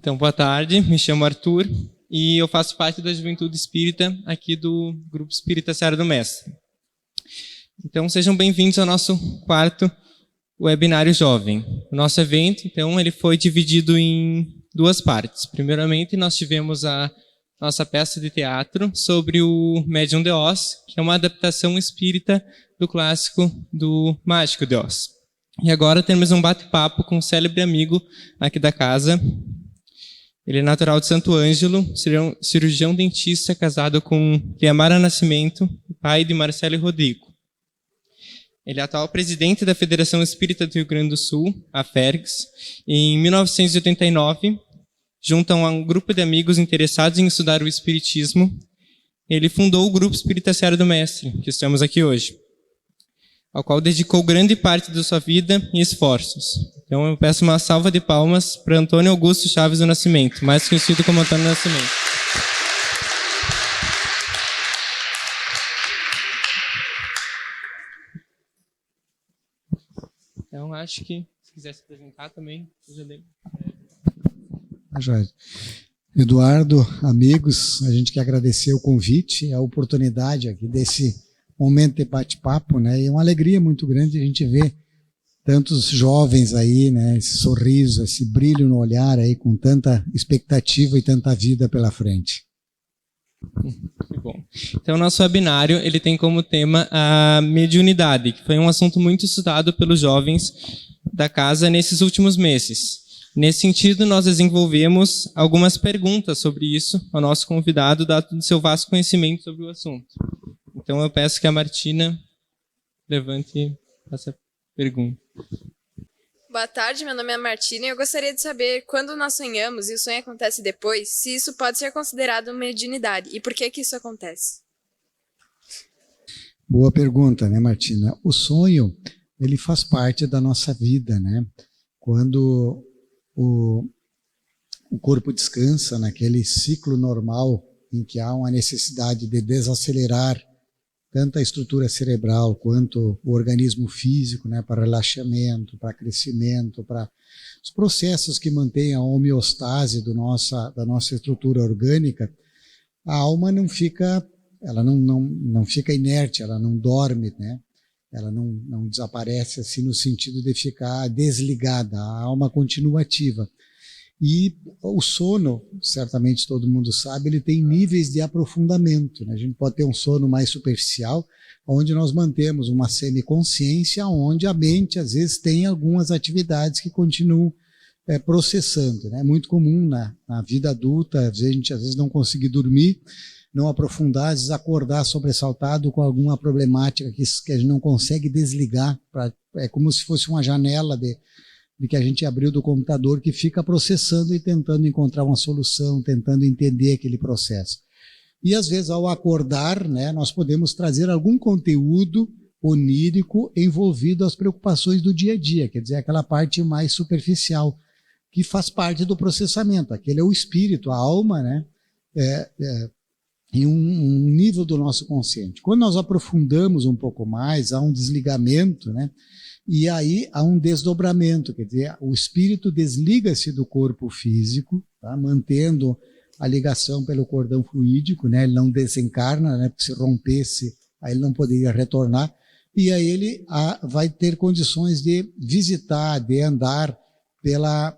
Então, boa tarde, me chamo Arthur e eu faço parte da Juventude Espírita aqui do Grupo Espírita Serra do Mestre. Então, sejam bem-vindos ao nosso quarto webinário jovem. O nosso evento, então, ele foi dividido em duas partes. Primeiramente, nós tivemos a nossa peça de teatro sobre o Médium de Oz, que é uma adaptação espírita do clássico do Mágico de Oz. E agora temos um bate-papo com um célebre amigo aqui da casa. Ele é natural de Santo Ângelo, cirurgião dentista, casado com Liamara Nascimento, pai de Marcelo e Rodrigo. Ele é atual presidente da Federação Espírita do Rio Grande do Sul, a FERGS. Em 1989, junto a um grupo de amigos interessados em estudar o Espiritismo, ele fundou o Grupo Espírita Serra do Mestre, que estamos aqui hoje, ao qual dedicou grande parte da sua vida e esforços. Então eu peço uma salva de palmas para Antônio Augusto Chaves do Nascimento, mais conhecido como Antônio Nascimento. Então acho que, se quiser se apresentar também, eu já lembro. Jorge. Eduardo, amigos, a gente quer agradecer o convite, a oportunidade aqui desse momento de bate-papo, né? E é uma alegria muito grande a gente ver tantos jovens aí, né? Esse sorriso, esse brilho no olhar aí, com tanta expectativa e tanta vida pela frente. Que bom. Então, o nosso webinário ele tem como tema a mediunidade, que foi um assunto muito estudado pelos jovens da casa nesses últimos meses. Nesse sentido, nós desenvolvemos algumas perguntas sobre isso ao nosso convidado, dado do seu vasto conhecimento sobre o assunto. Então, eu peço que a Martina levante essa pergunta. Boa tarde, meu nome é Martina e eu gostaria de saber, quando nós sonhamos e o sonho acontece depois, se isso pode ser considerado mediunidade e por que isso acontece? Boa pergunta, né, Martina? O sonho, ele faz parte da nossa vida, né? Quando o corpo descansa naquele ciclo normal em que há uma necessidade de desacelerar tanto a estrutura cerebral quanto o organismo físico, né, para relaxamento, para crescimento, para os processos que mantêm a homeostase da nossa estrutura orgânica, a alma não fica, ela não fica inerte, ela não dorme, né? Ela não desaparece assim no sentido de ficar desligada, a alma continua ativa. E o sono, certamente todo mundo sabe, ele tem níveis de aprofundamento, né? A gente pode ter um sono mais superficial, onde nós mantemos uma semiconsciência, onde a mente às vezes tem algumas atividades que continuam processando, né? É muito comum na vida adulta, a gente às vezes não conseguir dormir, não aprofundar, às vezes acordar sobressaltado com alguma problemática que a gente não consegue desligar, é como se fosse uma janela de que a gente abriu do computador que fica processando e tentando encontrar uma solução, tentando entender aquele processo. E às vezes ao acordar, né, nós podemos trazer algum conteúdo onírico envolvido às preocupações do dia a dia, quer dizer, aquela parte mais superficial, que faz parte do processamento. Aquele é o espírito, a alma, né, em um nível do nosso consciente. Quando nós aprofundamos um pouco mais, há um desligamento, né? E aí há um desdobramento, quer dizer, o espírito desliga-se do corpo físico, tá? Mantendo a ligação pelo cordão fluídico, né? Ele não desencarna, né? Porque se rompesse, aí ele não poderia retornar, e aí ele vai ter condições de visitar, de andar pela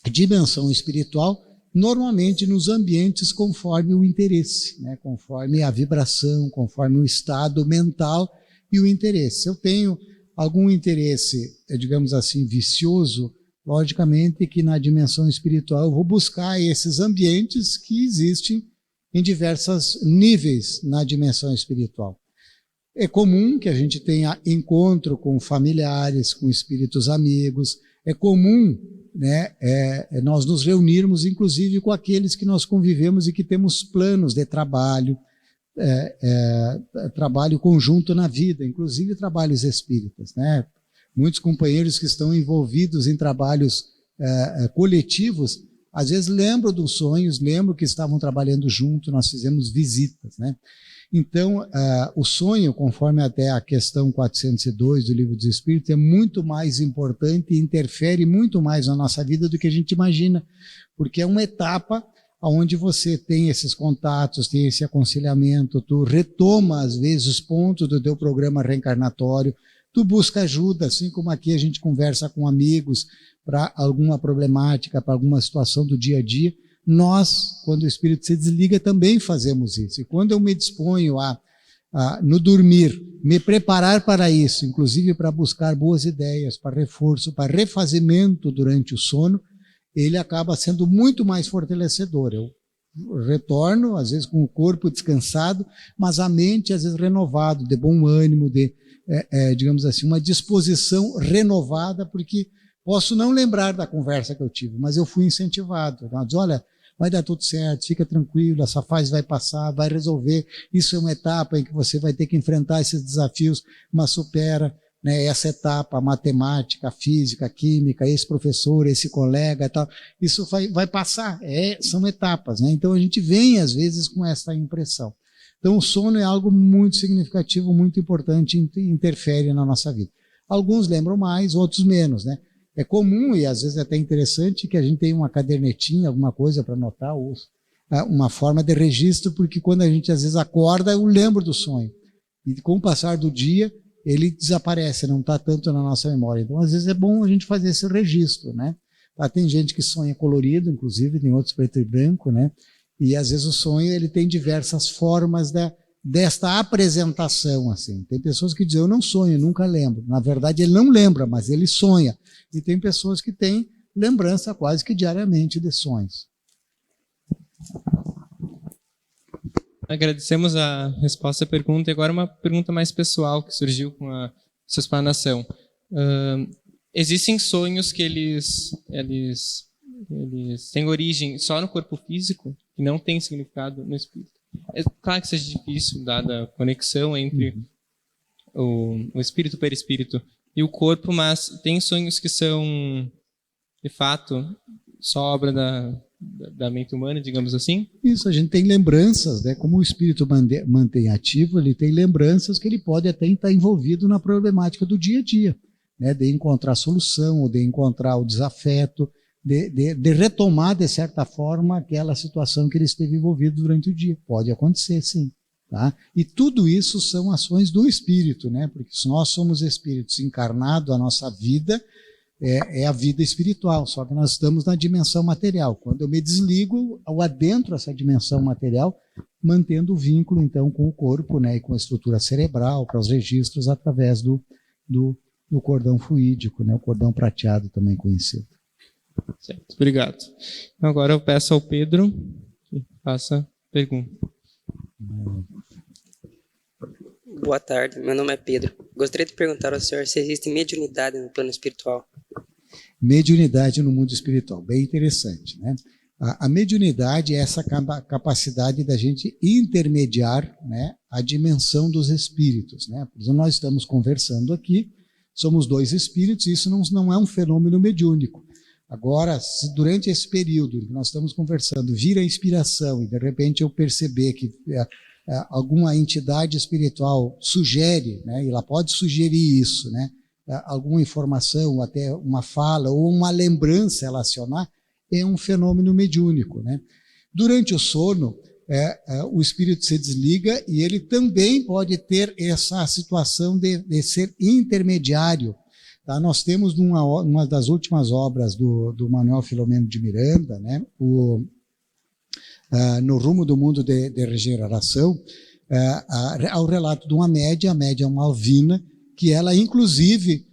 dimensão espiritual, normalmente nos ambientes conforme o interesse, né? Conforme a vibração, conforme o estado mental e o interesse. Se eu tenho algum interesse, digamos assim, vicioso, logicamente que na dimensão espiritual eu vou buscar esses ambientes que existem em diversos níveis na dimensão espiritual. É comum que a gente tenha encontro com familiares, com espíritos amigos, é comum, né, nós nos reunirmos inclusive com aqueles que nós convivemos e que temos planos de trabalho, trabalho conjunto na vida, inclusive trabalhos espíritas, né? Muitos companheiros que estão envolvidos em trabalhos coletivos, às vezes lembro dos sonhos, lembro que estavam trabalhando junto, nós fizemos visitas, né? Então, o sonho, conforme até a questão 402 do Livro dos Espíritos, é muito mais importante e interfere muito mais na nossa vida do que a gente imagina, porque é uma etapa onde você tem esses contatos, tem esse aconselhamento, tu retoma, às vezes, os pontos do teu programa reencarnatório, tu busca ajuda, assim como aqui a gente conversa com amigos para alguma problemática, para alguma situação do dia a dia. Nós, quando o espírito se desliga, também fazemos isso. E quando eu me disponho no dormir, me preparar para isso, inclusive para buscar boas ideias, para reforço, para refazimento durante o sono, ele acaba sendo muito mais fortalecedor. Eu retorno, às vezes com o corpo descansado, mas a mente, às vezes, renovado, de bom ânimo, digamos assim, uma disposição renovada, porque posso não lembrar da conversa que eu tive, mas eu fui incentivado. Ela diz, olha, vai dar tudo certo, fica tranquilo, essa fase vai passar, vai resolver, isso é uma etapa em que você vai ter que enfrentar esses desafios, mas supera, né, essa etapa, a matemática, a física, a química, esse professor, esse colega, tal, isso vai passar, são etapas, né? Então a gente vem às vezes com essa impressão. Então o sono é algo muito significativo, muito importante, interfere na nossa vida. Alguns lembram mais, outros menos, né? É comum e às vezes é até interessante que a gente tenha uma cadernetinha, alguma coisa para anotar, ou uma forma de registro, porque quando a gente às vezes acorda, eu lembro do sonho. E com o passar do dia, ele desaparece, não está tanto na nossa memória. Então, às vezes é bom a gente fazer esse registro, né? Tem gente que sonha colorido, inclusive, tem outros preto e branco, né? E às vezes o sonho ele tem diversas formas desta apresentação, assim. Tem pessoas que dizem, eu não sonho, nunca lembro. Na verdade, ele não lembra, mas ele sonha. E tem pessoas que têm lembrança quase que diariamente de sonhos. Agradecemos a resposta à pergunta. E agora uma pergunta mais pessoal que surgiu com a sua explanação. Existem sonhos que eles têm origem só no corpo físico e não têm significado no espírito? É claro que seja difícil, dada a conexão entre o espírito, o perispírito e o corpo, mas tem sonhos que são, de fato, só obra da mente humana, digamos assim? Isso, a gente tem lembranças, né? Como o espírito mantém ativo, ele tem lembranças que ele pode até estar envolvido na problemática do dia a dia, né? De encontrar solução, ou de encontrar o desafeto, de retomar, de certa forma, aquela situação que ele esteve envolvido durante o dia. Pode acontecer, sim. Tá? E tudo isso são ações do espírito, né? Porque se nós somos espíritos encarnados, a nossa vida é a vida espiritual, só que nós estamos na dimensão material. Quando eu me desligo, eu adentro essa dimensão material, mantendo o vínculo, então, com o corpo, né? E com a estrutura cerebral, para os registros, através do cordão fluídico, né? O cordão prateado, também conhecido. Certo, obrigado. Então, agora eu peço ao Pedro que faça a pergunta. Boa tarde, meu nome é Pedro. Gostaria de perguntar ao senhor se existe mediunidade no plano espiritual. Mediunidade no mundo espiritual, bem interessante, né? A mediunidade é essa capacidade da gente intermediar, né, a dimensão dos espíritos, né? Por exemplo, nós estamos conversando aqui, somos dois espíritos, e isso não é um fenômeno mediúnico. Agora, se durante esse período que nós estamos conversando vir a inspiração e de repente eu perceber que alguma entidade espiritual sugere, né, e ela pode sugerir isso, né, alguma informação, até uma fala ou uma lembrança relacionar, é um fenômeno mediúnico, né? Durante o sono, o espírito se desliga e ele também pode ter essa situação de ser intermediário. Tá? Nós temos uma das últimas obras do Manuel Filomeno de Miranda, né, no Rumo do Mundo de Regeneração, ao relato de uma média, a média Malvina, que ela, inclusive,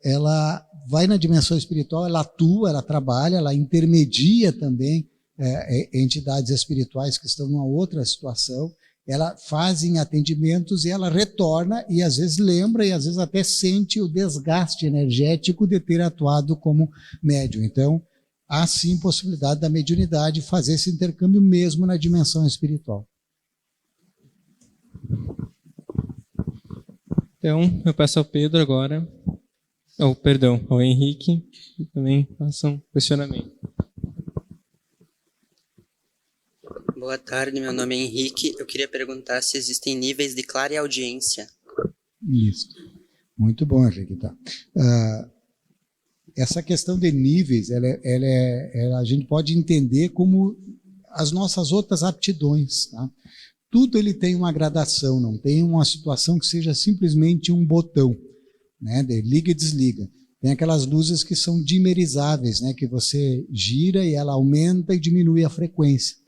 ela vai na dimensão espiritual, ela atua, ela trabalha, ela intermedia também entidades espirituais que estão numa outra situação, ela faz atendimentos e ela retorna e às vezes lembra e às vezes até sente o desgaste energético de ter atuado como médium. Então, há sim possibilidade da mediunidade fazer esse intercâmbio mesmo na dimensão espiritual. Então, eu peço ao Pedro agora, ao Henrique, que também façam questionamento. Boa tarde, meu nome é Henrique. Eu queria perguntar se existem níveis de clareaudiência. Isso. Muito bom, Henrique. Tá. Essa questão de níveis, a gente pode entender como as nossas outras aptidões. Tá? Tudo ele tem uma gradação, não tem uma situação que seja simplesmente um botão, né, de liga e desliga. Tem aquelas luzes que são dimerizáveis, né, que você gira e ela aumenta e diminui a frequência.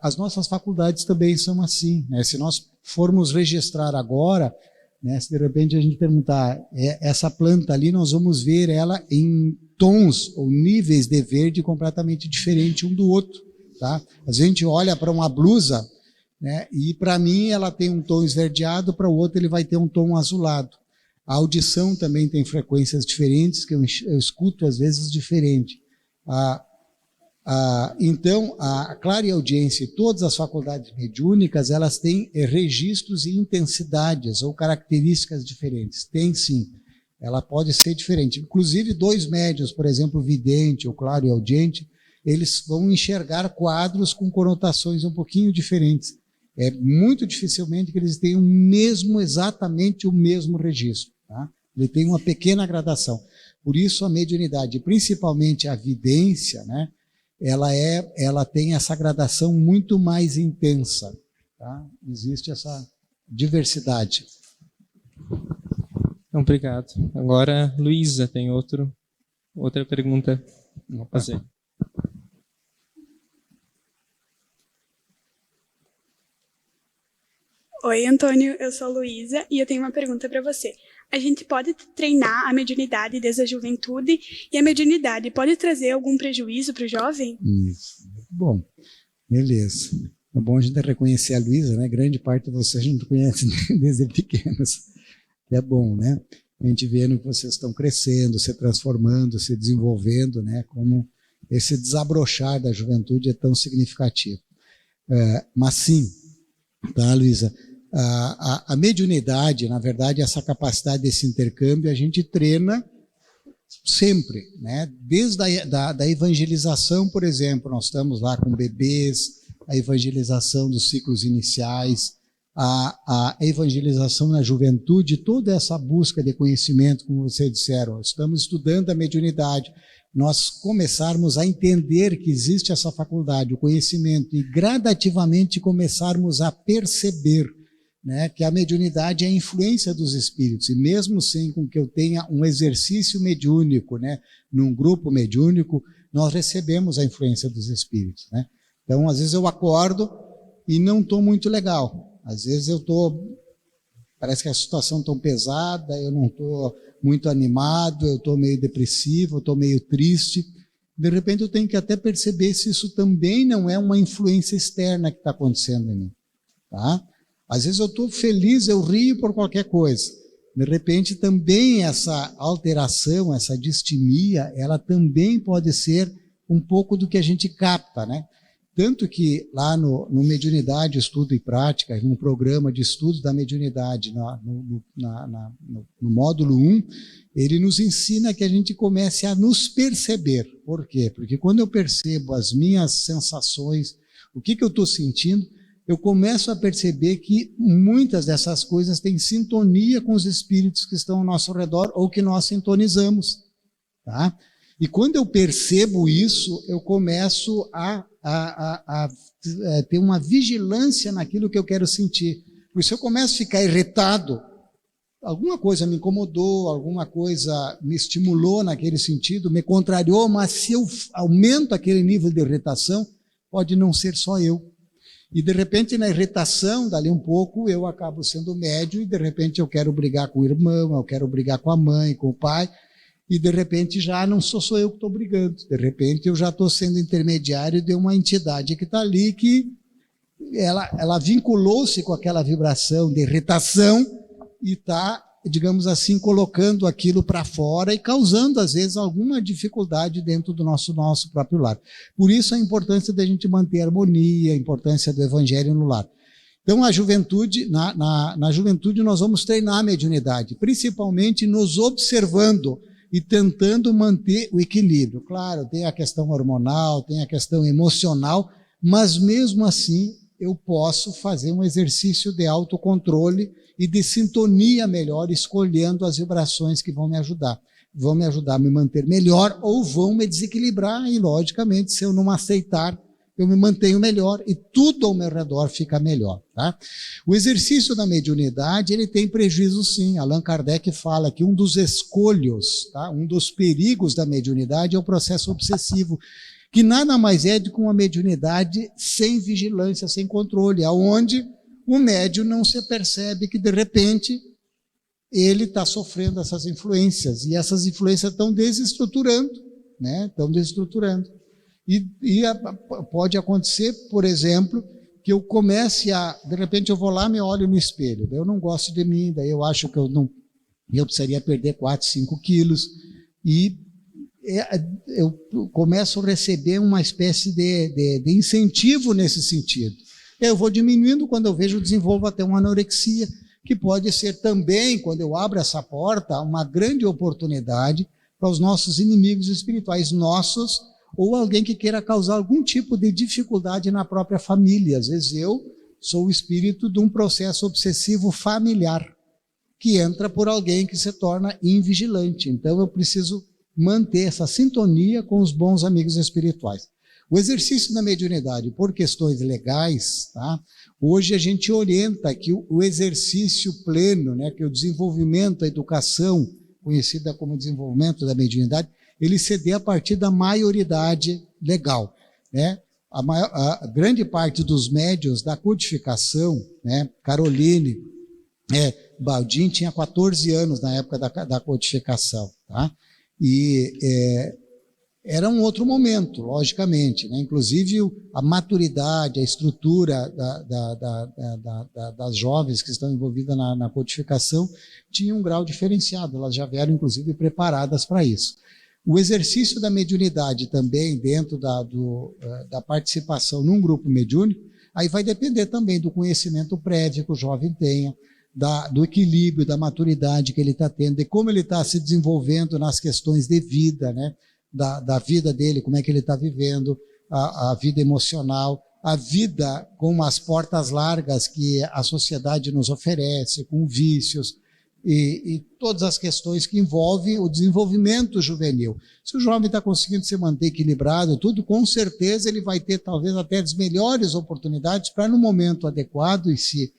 As nossas faculdades também são assim. Né? Se nós formos registrar agora, né, se de repente a gente perguntar, essa planta ali, nós vamos ver ela em tons ou níveis de verde completamente diferentes um do outro. Tá? A gente olha para uma blusa, né, e para mim ela tem um tom esverdeado, para o outro ele vai ter um tom azulado. A audição também tem frequências diferentes, que eu escuto às vezes diferente. Então, a clareaudiência e todas as faculdades mediúnicas, elas têm registros e intensidades ou características diferentes. Tem sim, ela pode ser diferente. Inclusive, 2 médiuns, por exemplo, vidente ou clareaudiente, eles vão enxergar quadros com conotações um pouquinho diferentes. É muito dificilmente que eles tenham exatamente o mesmo registro. Tá? Ele tem uma pequena gradação. Por isso, a mediunidade, principalmente a vidência, né, ela tem essa gradação muito mais intensa. Tá? Existe essa diversidade. Obrigado. Agora, Luísa tem outra pergunta a fazer. Oi, Antônio, eu sou Luísa e eu tenho uma pergunta para você. A gente pode treinar a mediunidade desde a juventude e a mediunidade pode trazer algum prejuízo para o jovem? Isso. Bom, beleza. É bom a gente reconhecer a Luísa, né? Grande parte de vocês a gente conhece desde pequenos. É bom, né? A gente vendo que vocês estão crescendo, se transformando, se desenvolvendo, né? Como esse desabrochar da juventude é tão significativo. Mas sim, tá, Luísa? A mediunidade, na verdade, essa capacidade desse intercâmbio, a gente treina sempre, né? Desde da evangelização, por exemplo, nós estamos lá com bebês, a evangelização dos ciclos iniciais, a evangelização na juventude, toda essa busca de conhecimento, como vocês disseram, estamos estudando a mediunidade, nós começarmos a entender que existe essa faculdade, o conhecimento, e gradativamente começarmos a perceber, né, que a mediunidade é a influência dos espíritos, e mesmo sem com que eu tenha um exercício mediúnico, né, num grupo mediúnico, nós recebemos a influência dos espíritos. Né? Então, às vezes eu acordo e não estou muito legal, às vezes eu parece que a situação está tão pesada, eu não estou muito animado, eu estou meio depressivo, eu estou meio triste, de repente eu tenho que até perceber se isso também não é uma influência externa que está acontecendo em mim. Tá? Às vezes eu estou feliz, eu rio por qualquer coisa. De repente também essa alteração, essa distimia, ela também pode ser um pouco do que a gente capta, né? Tanto que lá no Mediunidade, Estudo e Prática, no programa de estudos da mediunidade, no módulo 1, ele nos ensina que a gente comece a nos perceber. Por quê? Porque quando eu percebo as minhas sensações, o que eu estou sentindo, eu começo a perceber que muitas dessas coisas têm sintonia com os espíritos que estão ao nosso redor ou que nós sintonizamos. Tá? E quando eu percebo isso, eu começo a ter uma vigilância naquilo que eu quero sentir. Porque se eu começo a ficar irritado, alguma coisa me incomodou, alguma coisa me estimulou naquele sentido, me contrariou, mas se eu aumento aquele nível de irritação, pode não ser só eu. E de repente na irritação, dali um pouco, eu acabo sendo médio e de repente eu quero brigar com o irmão, eu quero brigar com a mãe, com o pai, e de repente já não sou eu que estou brigando, de repente eu já estou sendo intermediário de uma entidade que está ali, que ela vinculou-se com aquela vibração de irritação e está, digamos assim, colocando aquilo para fora e causando às vezes alguma dificuldade dentro do nosso próprio lar. Por isso a importância da gente manter a harmonia, a importância do evangelho no lar. Então a juventude, na juventude nós vamos treinar a mediunidade, principalmente nos observando e tentando manter o equilíbrio. Claro, tem a questão hormonal, tem a questão emocional, mas mesmo assim eu posso fazer um exercício de autocontrole e de sintonia melhor, escolhendo as vibrações que vão me ajudar. Vão me ajudar a me manter melhor ou vão me desequilibrar, e logicamente, se eu não aceitar, eu me mantenho melhor e tudo ao meu redor fica melhor. Tá? O exercício da mediunidade, ele tem prejuízo sim. Allan Kardec fala que um dos escolhos, tá? Um dos perigos da mediunidade é o processo obsessivo, que nada mais é do que uma mediunidade sem vigilância, sem controle, aonde o médium não se percebe que, de repente, ele está sofrendo essas influências, e essas influências estão desestruturando, né? Estão desestruturando. E pode acontecer, por exemplo, que eu comece de repente eu vou lá e me olho no espelho, daí eu não gosto de mim, daí eu acho que eu precisaria perder 4, 5 quilos, e eu começo a receber uma espécie de incentivo nesse sentido. Eu vou diminuindo, quando eu vejo, eu desenvolvo até uma anorexia, que pode ser também, quando eu abro essa porta, uma grande oportunidade para os nossos inimigos espirituais, nossos, ou alguém que queira causar algum tipo de dificuldade na própria família. Às vezes eu sou o espírito de um processo obsessivo familiar, que entra por alguém que se torna invigilante. Então eu preciso manter essa sintonia com os bons amigos espirituais. O exercício da mediunidade, por questões legais, tá? Hoje a gente orienta que o exercício pleno, né, que o desenvolvimento, a educação, conhecida como desenvolvimento da mediunidade, ele se dê a partir da maioridade legal, né? A grande parte dos médiuns da codificação, né, Caroline Baldin tinha 14 anos na época da codificação, tá? E era um outro momento, logicamente, né? Inclusive a maturidade, a estrutura das jovens que estão envolvidas na codificação tinha um grau diferenciado, elas já vieram inclusive preparadas para isso. O exercício da mediunidade também dentro da participação num grupo mediúnico, aí vai depender também do conhecimento prévio que o jovem tenha, do equilíbrio, da maturidade que ele está tendo, de como ele está se desenvolvendo nas questões de vida, né? Da vida dele, como é que ele está vivendo, a vida emocional, a vida com as portas largas que a sociedade nos oferece, com vícios, e todas as questões que envolvem o desenvolvimento juvenil. Se o jovem está conseguindo se manter equilibrado, tudo, com certeza ele vai ter talvez até as melhores oportunidades para, no momento adequado, e se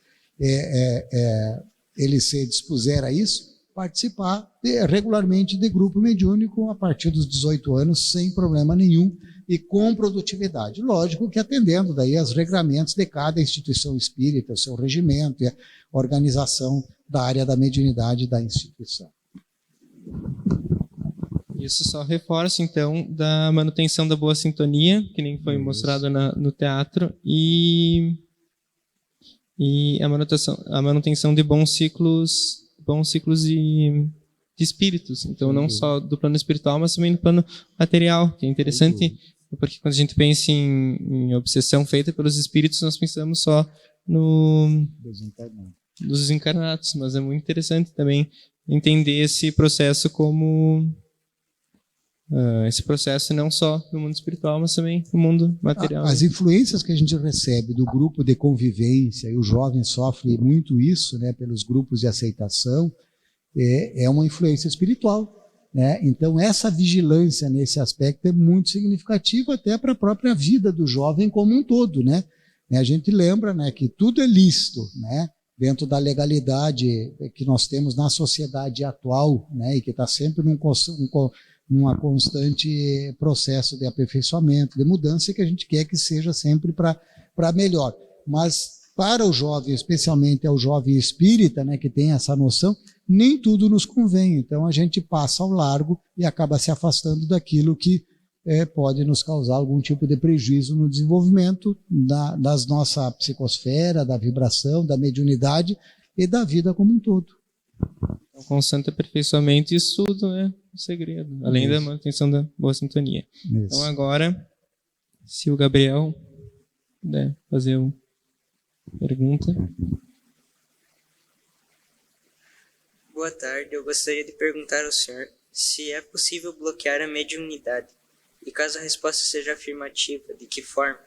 ele se dispuser a isso, participar regularmente de grupo mediúnico a partir dos 18 anos, sem problema nenhum, e com produtividade. Lógico que atendendo daí aos regramentos de cada instituição espírita, o seu regimento e a organização da área da mediunidade da instituição. Isso só reforça, então, da manutenção da boa sintonia, que nem foi mostrado no teatro, e a manutenção de bons ciclos de espíritos. Então, não só do plano espiritual, mas também do plano material, que é interessante, porque quando a gente pensa em obsessão feita pelos espíritos, nós pensamos só dos desencarnados, mas é muito interessante também entender esse processo como esse processo não só no mundo espiritual, mas também no mundo material. As influências que a gente recebe do grupo de convivência, e o jovem sofre muito isso, né, pelos grupos de aceitação, é uma influência espiritual, né? Então essa vigilância nesse aspecto é muito significativa até para a própria vida do jovem como um todo, né? A gente lembra, né, que tudo é lícito, né, dentro da legalidade que nós temos na sociedade atual, né, e que está sempre num constante processo de aperfeiçoamento, de mudança, que a gente quer que seja sempre para melhor. Mas para o jovem, especialmente ao jovem espírita, né, que tem essa noção, nem tudo nos convém. Então a gente passa ao largo e acaba se afastando daquilo que pode nos causar algum tipo de prejuízo no desenvolvimento da nossa psicosfera, da vibração, da mediunidade e da vida como um todo. O constante aperfeiçoamento e estudo é o segredo, além da manutenção da boa sintonia. Isso. Então agora, se o Gabriel puder fazer uma pergunta. Boa tarde, eu gostaria de perguntar ao senhor se é possível bloquear a mediunidade. E caso a resposta seja afirmativa, de que forma?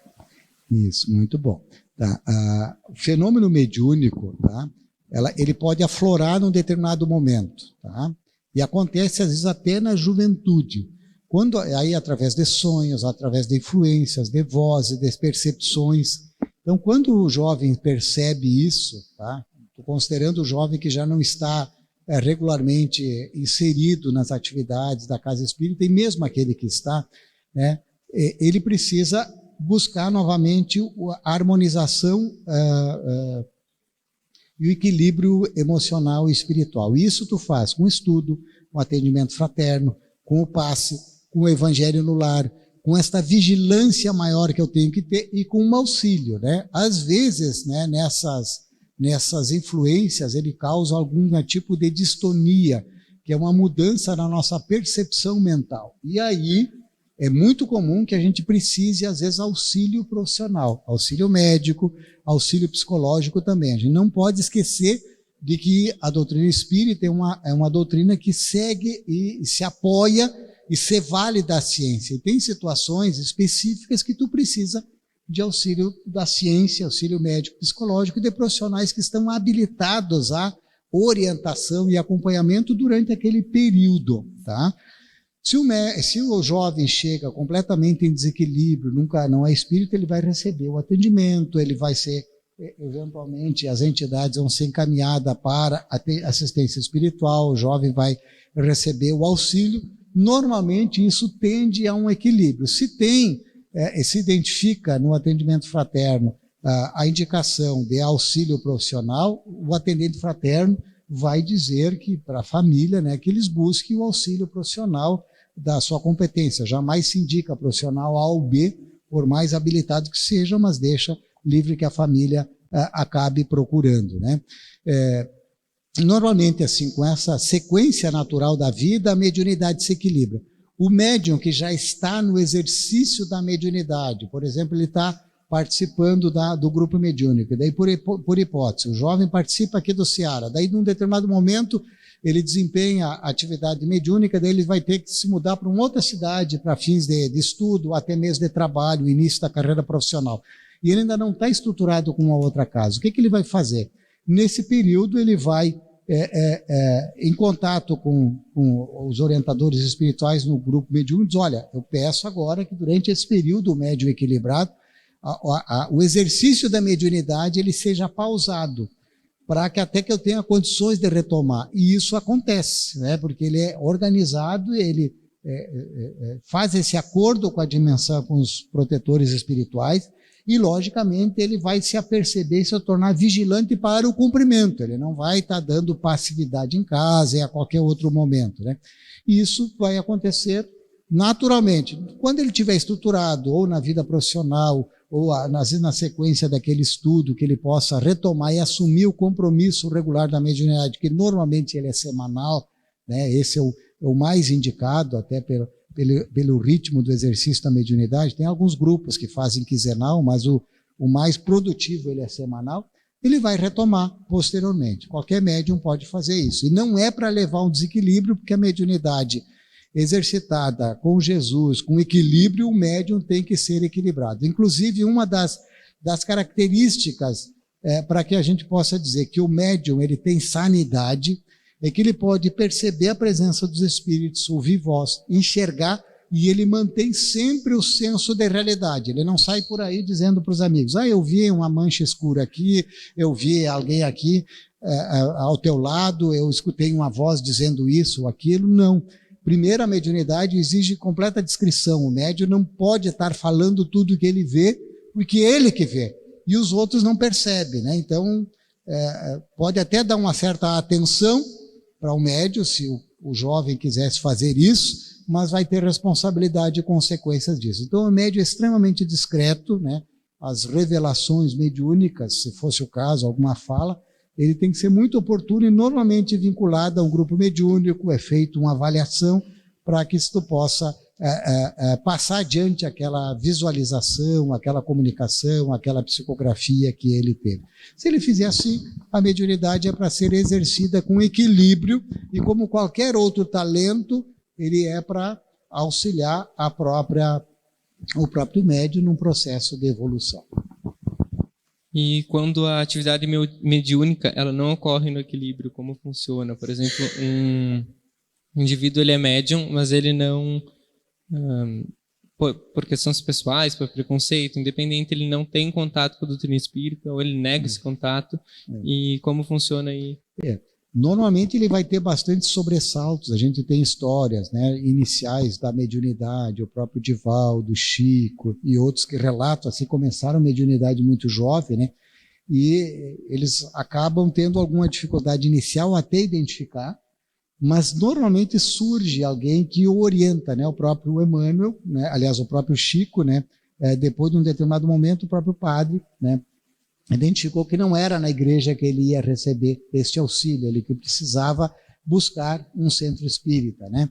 Isso, muito bom. Tá? O fenômeno mediúnico, tá? Ele pode aflorar num determinado momento, tá? E acontece às vezes até na juventude, quando aí através de sonhos, através de influências, de vozes, de percepções. Então, quando o jovem percebe isso, tá? Estou considerando o jovem que já não está regularmente inserido nas atividades da casa espírita, e mesmo aquele que está, né, ele precisa buscar novamente a harmonização e o equilíbrio emocional e espiritual. Isso tu faz com estudo, com atendimento fraterno, com o passe, com o evangelho no lar, com esta vigilância maior que eu tenho que ter e com um auxílio, né? Às vezes, né, nessas influências, ele causa algum tipo de distonia, que é uma mudança na nossa percepção mental. E aí é muito comum que a gente precise, às vezes, auxílio profissional, auxílio médico, auxílio psicológico também. A gente não pode esquecer de que a doutrina espírita é uma doutrina que segue e se apoia e se vale da ciência. E tem situações específicas que tu precisa de auxílio da ciência, auxílio médico, psicológico e de profissionais que estão habilitados à orientação e acompanhamento durante aquele período, tá? Se o jovem chega completamente em desequilíbrio, não é espírito, ele vai receber o atendimento, ele vai ser, eventualmente, as entidades vão ser encaminhadas para assistência espiritual, o jovem vai receber o auxílio. Normalmente, isso tende a um equilíbrio. Se identifica no atendimento fraterno a indicação de auxílio profissional, o atendente fraterno vai dizer que para a família, né, que eles busquem o auxílio profissional da sua competência. Jamais se indica profissional A ou B, por mais habilitado que seja, mas deixa livre que a família acabe procurando, né? Normalmente, assim, com essa sequência natural da vida, a mediunidade se equilibra. O médium que já está no exercício da mediunidade, por exemplo, ele está participando do grupo mediúnico, daí por hipótese, o jovem participa aqui do Ceará, daí num determinado momento ele desempenha a atividade mediúnica, daí ele vai ter que se mudar para uma outra cidade para fins de estudo, até mesmo de trabalho, início da carreira profissional. E ele ainda não está estruturado com uma outra casa. O que ele vai fazer? Nesse período ele vai em contato com os orientadores espirituais no grupo mediúnico, diz, olha, eu peço agora que durante esse período o médium equilibrado, o exercício da mediunidade ele seja pausado, para que até que eu tenha condições de retomar. E isso acontece, né? Porque ele é organizado, ele faz esse acordo com a dimensão, com os protetores espirituais, e, logicamente, ele vai se aperceber e se tornar vigilante para o cumprimento. Ele não vai estar dando passividade em casa e a qualquer outro momento, né? E isso vai acontecer naturalmente. Quando ele estiver estruturado, ou na vida profissional, ou na sequência daquele estudo, que ele possa retomar e assumir o compromisso regular da mediunidade, que normalmente ele é semanal, né? Esse é o mais indicado, até pelo ritmo do exercício da mediunidade. Tem alguns grupos que fazem quinzenal, mas o mais produtivo ele é semanal. Ele vai retomar posteriormente. Qualquer médium pode fazer isso. E não é para levar um desequilíbrio, porque a mediunidade exercitada com Jesus, com equilíbrio, o médium tem que ser equilibrado. Inclusive, uma das características para que a gente possa dizer que o médium ele tem sanidade é que ele pode perceber a presença dos espíritos, ouvir voz, enxergar, e ele mantém sempre o senso de realidade. Ele não sai por aí dizendo para os amigos, eu vi uma mancha escura aqui, eu vi alguém aqui ao teu lado, eu escutei uma voz dizendo isso ou aquilo. Não. Primeiro, a mediunidade exige completa discrição. O médium não pode estar falando tudo que ele vê, porque ele que vê, e os outros não percebem, né? Então, pode até dar uma certa atenção para o médium, se o jovem quisesse fazer isso, mas vai ter responsabilidade e consequências disso. Então, o médium é extremamente discreto, né? As revelações mediúnicas, se fosse o caso, alguma fala, ele tem que ser muito oportuno e normalmente vinculado a um grupo mediúnico, é feita uma avaliação para que isto possa passar adiante aquela visualização, aquela comunicação, aquela psicografia que ele teve. Se ele fizer assim, a mediunidade é para ser exercida com equilíbrio e, como qualquer outro talento, ele é para auxiliar a própria o próprio médium num processo de evolução. E quando a atividade mediúnica ela não ocorre no equilíbrio, como funciona? Por exemplo, um indivíduo ele é médium, mas ele não, por questões pessoais, por preconceito, independente, ele não tem contato com a doutrina espírita, ou ele nega esse contato, e como funciona aí? Normalmente ele vai ter bastante sobressaltos. A gente tem histórias, né, iniciais da mediunidade, o próprio Divaldo, Chico e outros que relatam assim, começaram a mediunidade muito jovem, né, e eles acabam tendo alguma dificuldade inicial até identificar, mas normalmente surge alguém que o orienta, né, o próprio Emmanuel, né, aliás, o próprio Chico, né, depois de um determinado momento, o próprio padre, né, identificou que não era na igreja que ele ia receber este auxílio, ele que precisava buscar um centro espírita, né?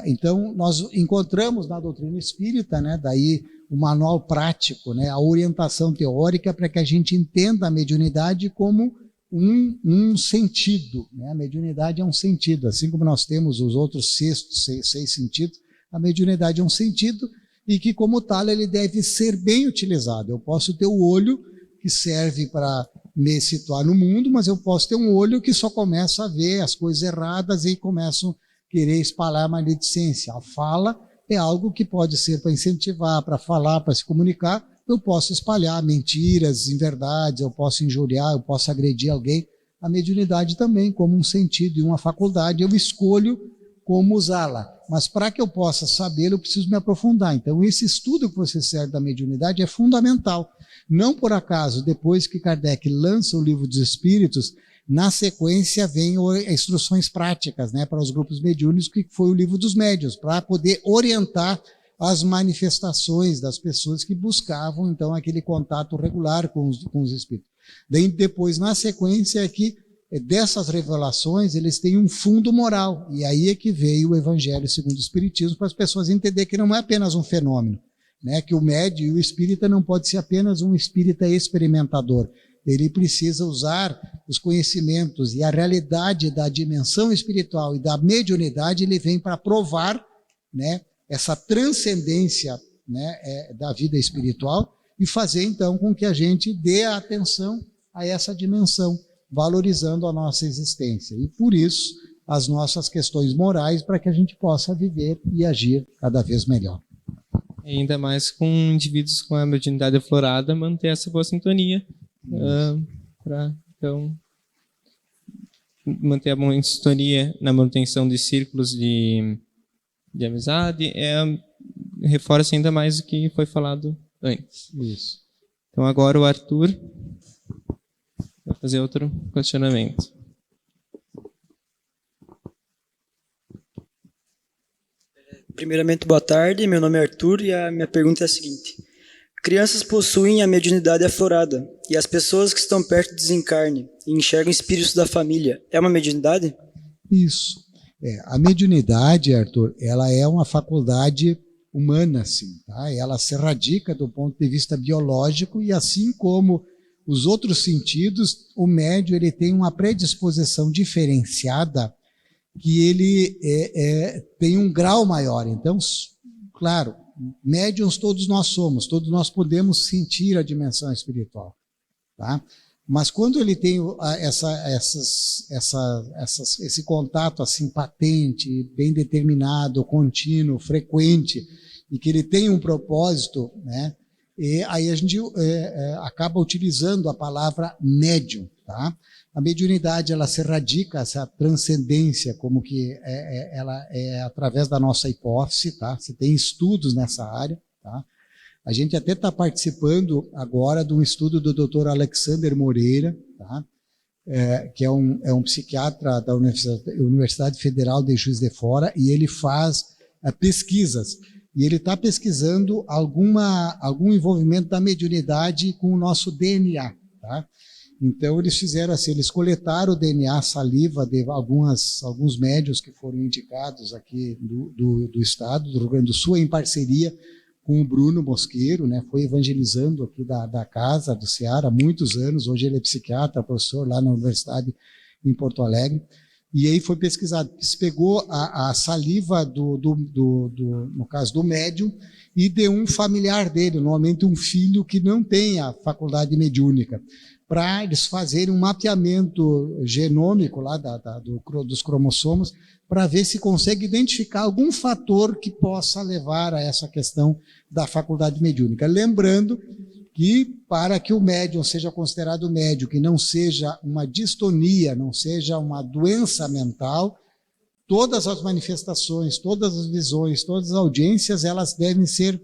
Então, nós encontramos na doutrina espírita, né, daí o manual prático, né, a orientação teórica para que a gente entenda a mediunidade como um sentido, né? A mediunidade é um sentido, assim como nós temos os outros seis sentidos, a mediunidade é um sentido e que, como tal, ele deve ser bem utilizado. Eu posso ter o olho que serve para me situar no mundo, mas eu posso ter um olho que só começa a ver as coisas erradas e começo a querer espalhar maledicência. A fala é algo que pode ser para incentivar, para falar, para se comunicar. Eu posso espalhar mentiras, inverdades, eu posso injuriar, eu posso agredir alguém. A mediunidade também, como um sentido e uma faculdade, eu escolho como usá-la. Mas para que eu possa saber, eu preciso me aprofundar. Então, esse estudo que você serve da mediunidade é fundamental. Não por acaso, depois que Kardec lança o Livro dos Espíritos, na sequência vem instruções práticas, né, para os grupos mediúnicos, que foi o Livro dos Médiuns, para poder orientar as manifestações das pessoas que buscavam, então, aquele contato regular com os espíritos. Daí, depois, na sequência, é que dessas revelações, eles têm um fundo moral, e aí é que veio o Evangelho segundo o Espiritismo, para as pessoas entenderem que não é apenas um fenômeno, né, que o médium e o espírita não pode ser apenas um espírita experimentador. Ele precisa usar os conhecimentos e a realidade da dimensão espiritual e da mediunidade, ele vem para provar, né, essa transcendência, né, da vida espiritual e fazer então com que a gente dê a atenção a essa dimensão, valorizando a nossa existência. E por isso as nossas questões morais, para que a gente possa viver e agir cada vez melhor. Ainda mais com indivíduos com a mediunidade aflorada, manter essa boa sintonia, para então manter a boa sintonia na manutenção de círculos de amizade, reforça ainda mais o que foi falado antes. Isso. Então agora o Arthur vai fazer outro questionamento. Primeiramente, boa tarde, meu nome é Arthur e a minha pergunta é a seguinte. Crianças possuem a mediunidade aflorada e as pessoas que estão perto do desencarne e enxergam espíritos da família, é uma mediunidade? Isso. A mediunidade, Arthur, ela é uma faculdade humana, sim, tá? Ela se radica do ponto de vista biológico e assim como os outros sentidos, o médium ele tem uma predisposição diferenciada que ele tem um grau maior. Então, claro, médiuns todos nós somos, todos nós podemos sentir a dimensão espiritual, tá? Mas quando ele tem esse contato assim patente, bem determinado, contínuo, frequente, e que ele tem um propósito, né? E aí a gente acaba utilizando a palavra médium, tá? A mediunidade, ela se radica, essa transcendência, como que ela é através da nossa hipófise, tá? Você tem estudos nessa área, tá? A gente até está participando agora de um estudo do Dr. Alexander Moreira, tá? Que é um psiquiatra da Universidade Federal de Juiz de Fora, e ele faz pesquisas. E ele está pesquisando algum envolvimento da mediunidade com o nosso DNA, tá? Então, eles fizeram assim, eles coletaram o DNA, saliva de alguns médiuns que foram indicados aqui do estado, do Rio Grande do Sul, em parceria com o Bruno Mosqueiro, né? Foi evangelizando aqui da casa do Ceará há muitos anos. Hoje ele é psiquiatra, professor lá na Universidade em Porto Alegre. E aí foi pesquisado, se pegou a saliva no caso do médium, e de um familiar dele, normalmente um filho que não tem a faculdade mediúnica, para eles fazerem um mapeamento genômico lá dos cromossomos, para ver se consegue identificar algum fator que possa levar a essa questão da faculdade mediúnica. Lembrando que para que o médium seja considerado médium, que não seja uma distonia, não seja uma doença mental, todas as manifestações, todas as visões, todas as audiências, elas devem ser,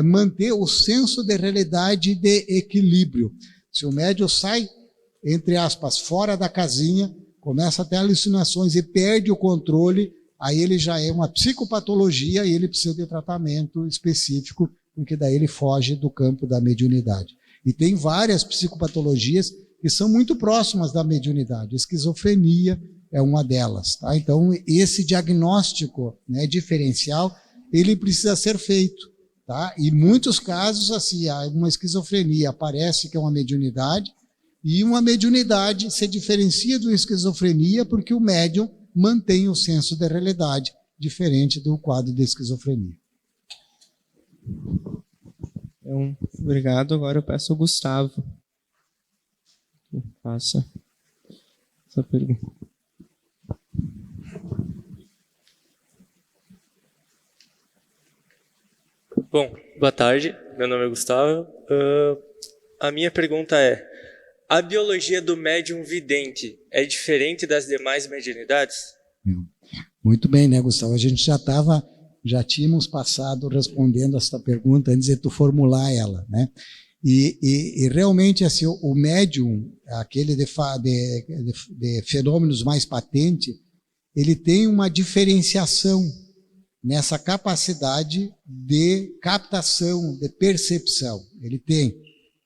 manter o senso de realidade e de equilíbrio. Se o médium sai, entre aspas, fora da casinha, começa a ter alucinações e perde o controle, aí ele já é uma psicopatologia e ele precisa de tratamento específico, porque daí ele foge do campo da mediunidade. E tem várias psicopatologias que são muito próximas da mediunidade. Esquizofrenia é uma delas. Tá? Então, esse diagnóstico, né, diferencial, ele precisa ser feito. Tá? E em muitos casos, assim, uma esquizofrenia parece que é uma mediunidade, e uma mediunidade se diferencia de uma esquizofrenia porque o médium mantém o senso da realidade, diferente do quadro de esquizofrenia. Então, obrigado. Agora eu peço ao Gustavo que faça essa pergunta. Bom, boa tarde. Meu nome é Gustavo. A minha pergunta é: a biologia do médium vidente é diferente das demais mediunidades? Muito bem, né, Gustavo? A gente já tínhamos passado respondendo esta pergunta antes de tu formular ela, né? E realmente, assim, o médium, aquele de fenômenos mais patentes, ele tem uma diferenciação nessa capacidade de captação, de percepção. Ele tem,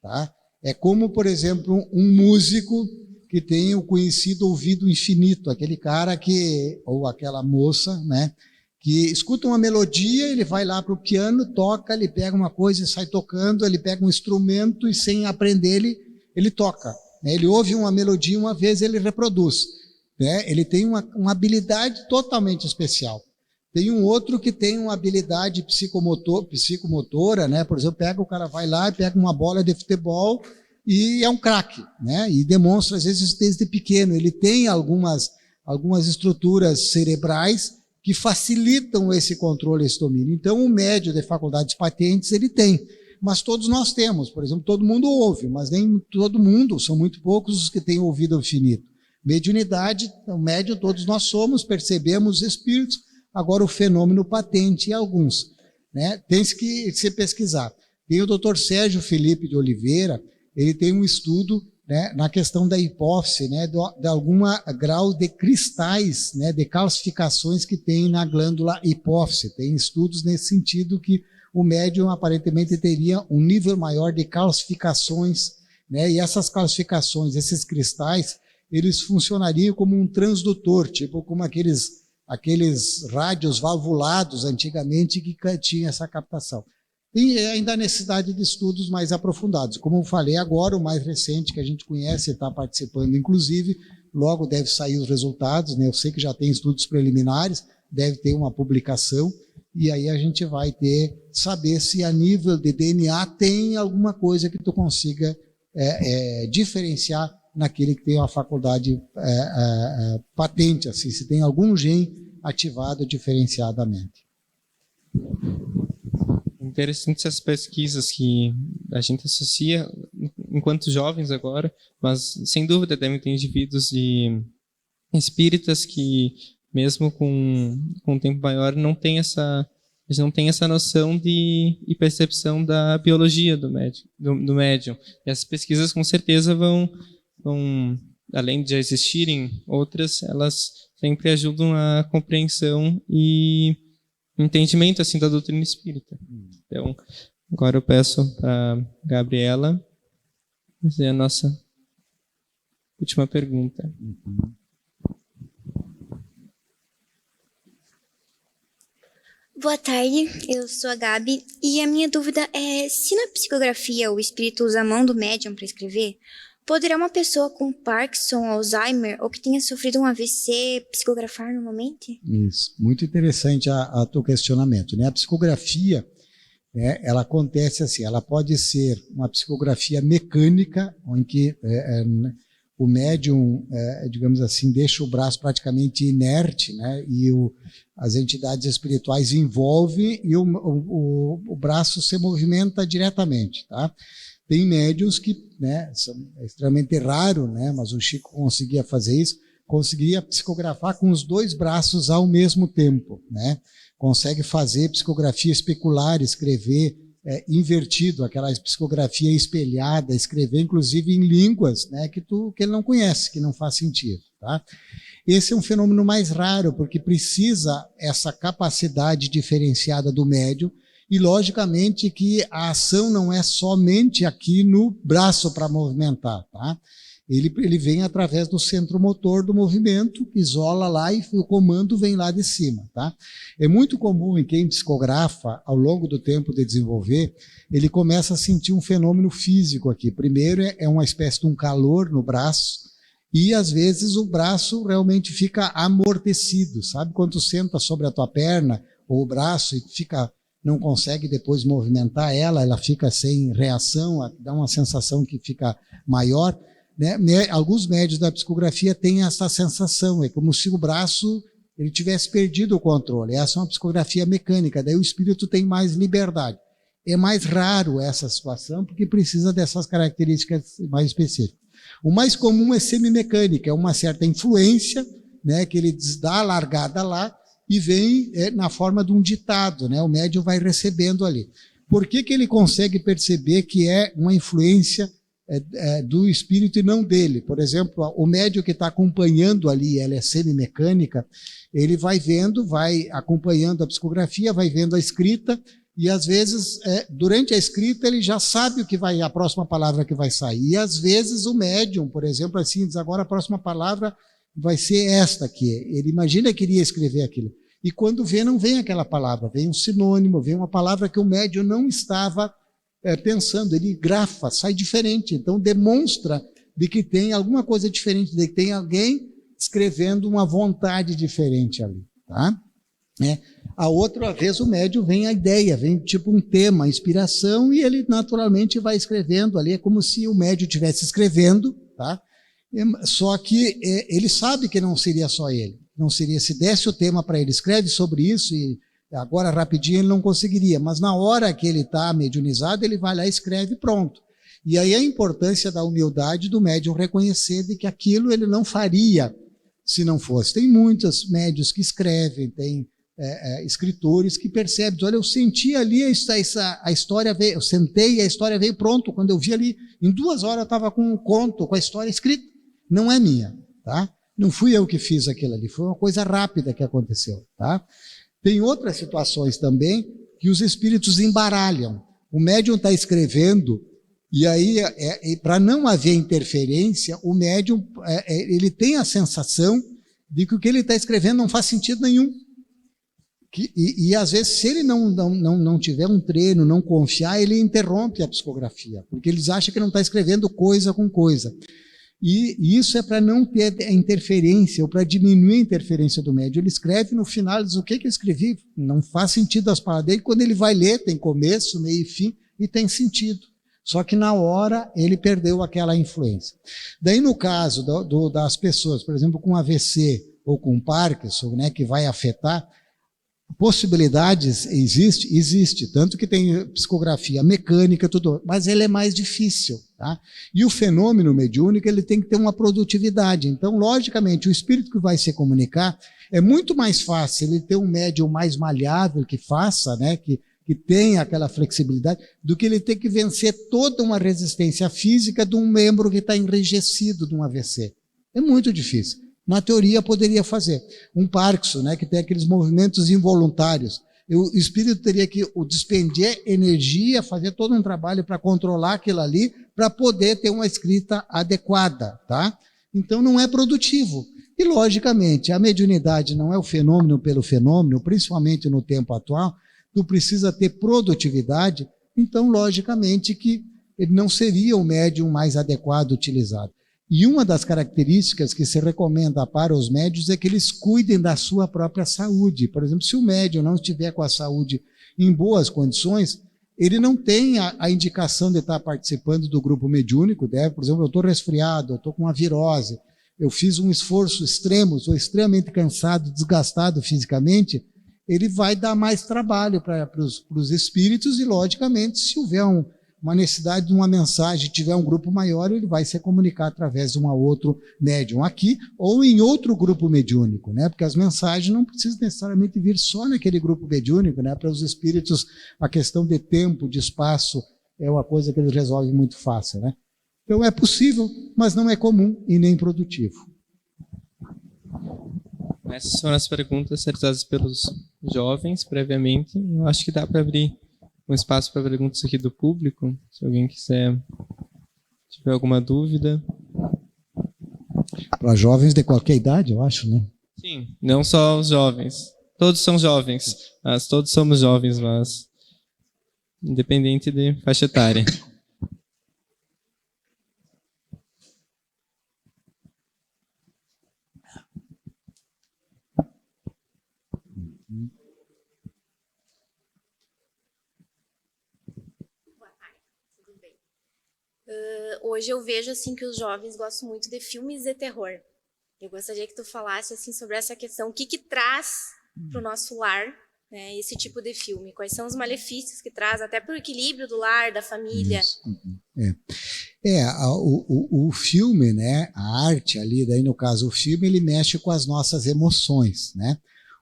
tá? É como, por exemplo, um músico que tem o conhecido ouvido infinito, aquele cara ou aquela moça, né, que escuta uma melodia, ele vai lá para o piano, toca, ele pega uma coisa e sai tocando, ele pega um instrumento e sem aprender ele toca. Né? Ele ouve uma melodia uma vez, ele reproduz. Né? Ele tem uma habilidade totalmente especial. Tem um outro que tem uma habilidade psicomotora, né? Por exemplo, o cara vai lá e pega uma bola de futebol e é um craque, né? E demonstra, às vezes, desde pequeno. Ele tem algumas estruturas cerebrais que facilitam esse controle, esse domínio. Então, o médium de faculdades patentes, ele tem. Mas todos nós temos. Por exemplo, todo mundo ouve, mas nem todo mundo, são muito poucos os que têm ouvido infinito. Mediunidade, o médium, todos nós somos, percebemos os espíritos. Agora, o fenômeno patente em alguns. Né? Tem que se pesquisar. Tem o Dr. Sérgio Felipe de Oliveira, ele tem um estudo, né, na questão da hipófise, né, de algum grau de cristais, né, de calcificações que tem na glândula hipófise. Tem estudos nesse sentido que o médium aparentemente teria um nível maior de calcificações, né, e essas calcificações, esses cristais, eles funcionariam como um transdutor, tipo como aqueles rádios valvulados antigamente que tinham essa captação. Tem ainda a necessidade de estudos mais aprofundados. Como eu falei agora, o mais recente que a gente conhece, está participando inclusive, logo deve sair os resultados, né? Eu sei que já tem estudos preliminares, deve ter uma publicação, e aí a gente vai saber se a nível de DNA tem alguma coisa que tu consiga diferenciar naquele que tem uma faculdade patente, assim, se tem algum gene ativado diferenciadamente. Interessantes essas pesquisas que a gente associa enquanto jovens agora, mas sem dúvida devem ter indivíduos de espíritas que, mesmo com um tempo maior, não tem essa noção e percepção da biologia do médium. E essas pesquisas com certeza vão, além de existirem outras, elas sempre ajudam a compreensão e entendimento assim da doutrina espírita. Então, agora eu peço para a Gabriela fazer a nossa última pergunta. Boa tarde, eu sou a Gabi e a minha dúvida é se na psicografia o espírito usa a mão do médium para escrever, Poderá uma pessoa com Parkinson, Alzheimer ou que tenha sofrido um AVC psicografar normalmente? Isso, muito interessante a teu questionamento, né? A psicografia, ela acontece assim, ela pode ser uma psicografia mecânica, em que o médium, digamos assim, deixa o braço praticamente inerte, né? E as entidades espirituais envolvem e o braço se movimenta diretamente, tá? Tem médiuns que, né, é extremamente raro, né, mas o Chico conseguia fazer isso, conseguia psicografar com os 2 braços ao mesmo tempo, né? Consegue fazer psicografia especular, escrever invertido, aquela psicografia espelhada, escrever inclusive em línguas, né, que ele não conhece, que não faz sentido, tá? Esse é um fenômeno mais raro, porque precisa essa capacidade diferenciada do médium. E, logicamente, que a ação não é somente aqui no braço para movimentar, tá? Ele vem através do centro motor do movimento, isola lá e o comando vem lá de cima, tá? É muito comum em quem psicografa, ao longo do tempo de desenvolver, ele começa a sentir um fenômeno físico aqui. Primeiro é uma espécie de um calor no braço e, às vezes, o braço realmente fica amortecido, sabe? Quando tu senta sobre a tua perna ou o braço e não consegue depois movimentar ela fica sem reação, dá uma sensação que fica maior, né? Alguns médios da psicografia têm essa sensação, é como se o braço ele tivesse perdido o controle. Essa é uma psicografia mecânica, daí o espírito tem mais liberdade. É mais raro essa situação, porque precisa dessas características mais específicas. O mais comum é semimecânica, é uma certa influência, né, que ele dá a largada lá, e vem na forma de um ditado, né? O médium vai recebendo ali. Por que ele consegue perceber que é uma influência do espírito e não dele? Por exemplo, o médium que está acompanhando ali, ela é semimecânica, ele vai vendo, vai acompanhando a psicografia, vai vendo a escrita, e às vezes, durante a escrita, ele já sabe a próxima palavra que vai sair. E às vezes o médium, por exemplo, assim, diz, agora a próxima palavra vai ser esta aqui. Ele imagina que iria escrever aquilo. E quando vê, não vem aquela palavra, vem um sinônimo, vem uma palavra que o médium não estava pensando. Ele grafa, sai diferente. Então demonstra de que tem alguma coisa diferente, de que tem alguém escrevendo uma vontade diferente ali, tá? A outra vez o médium vem a ideia, vem tipo um tema, a inspiração, e ele naturalmente vai escrevendo ali, é como se o médium estivesse escrevendo, tá? Só que ele sabe que não seria só ele, não seria, se desse o tema para ele, escreve sobre isso e agora rapidinho ele não conseguiria, mas na hora que ele está mediunizado, ele vai lá e escreve, pronto. E aí a importância da humildade do médium reconhecer de que aquilo ele não faria se não fosse. Tem muitos médiuns que escrevem, tem escritores que percebem, olha, eu senti ali a história veio, eu sentei e a história veio pronto, quando eu vi ali, em 2 horas eu estava com um conto, com a história escrita. Não é minha, tá? Não fui eu que fiz aquilo ali, foi uma coisa rápida que aconteceu, tá? Tem outras situações também que os espíritos embaralham. O médium está escrevendo e aí, para não haver interferência, o médium ele tem a sensação de que o que ele está escrevendo não faz sentido nenhum. E às vezes, se ele não tiver um treino, não confiar, ele interrompe a psicografia, porque eles acham que não está escrevendo coisa com coisa. E isso é para não ter a interferência, ou para diminuir a interferência do médium. Ele escreve no final, diz, o que eu escrevi? Não faz sentido as palavras dele. Quando ele vai ler, tem começo, meio e fim, e tem sentido. Só que na hora ele perdeu aquela influência. Daí no caso das pessoas, por exemplo, com AVC ou com Parkinson, né, que vai afetar, possibilidades existe, tanto que tem psicografia mecânica, tudo, mas ele é mais difícil, tá? E o fenômeno mediúnico, ele tem que ter uma produtividade. Então, logicamente, o espírito que vai se comunicar, é muito mais fácil ele ter um médium mais maleável que faça, né, que tenha aquela flexibilidade, do que ele ter que vencer toda uma resistência física de um membro que está enrijecido de um AVC. É muito difícil. Na teoria poderia fazer. Um Parkinson, né, que tem aqueles movimentos involuntários. O espírito teria que despender energia, fazer todo um trabalho para controlar aquilo ali, para poder ter uma escrita adequada, tá? Então não é produtivo. E, logicamente, a mediunidade não é o fenômeno pelo fenômeno, principalmente no tempo atual, tu precisa ter produtividade, então, logicamente, que ele não seria o médium mais adequado utilizado. E uma das características que se recomenda para os médiuns é que eles cuidem da sua própria saúde. Por exemplo, se o médium não estiver com a saúde em boas condições, ele não tem a indicação de estar participando do grupo mediúnico. Por exemplo, eu estou resfriado, eu estou com uma virose, eu fiz um esforço extremo, sou extremamente cansado, desgastado fisicamente, ele vai dar mais trabalho para os espíritos e, logicamente, se houver uma necessidade de uma mensagem, tiver um grupo maior, ele vai se comunicar através de um outro médium aqui ou em outro grupo mediúnico, né? Porque as mensagens não precisam necessariamente vir só naquele grupo mediúnico, né? Para os espíritos, a questão de tempo, de espaço, é uma coisa que eles resolvem muito fácil, né? Então é possível, mas não é comum e nem produtivo. Essas foram as perguntas realizadas pelos jovens previamente. Eu acho que dá para abrir um espaço para perguntas aqui do público, se alguém tiver alguma dúvida. Para jovens de qualquer idade, eu acho, né? Sim, não só os jovens. Todos são jovens, mas todos somos jovens, mas independente de faixa etária. Hoje eu vejo assim que os jovens gostam muito de filmes de terror. Eu gostaria que tu falasse assim sobre essa questão, o que traz para o nosso lar, né, esse tipo de filme? Quais são os malefícios que traz, até para o equilíbrio do lar, da família? O filme, né, a arte ali, daí no caso o filme, ele mexe com as nossas emoções, né?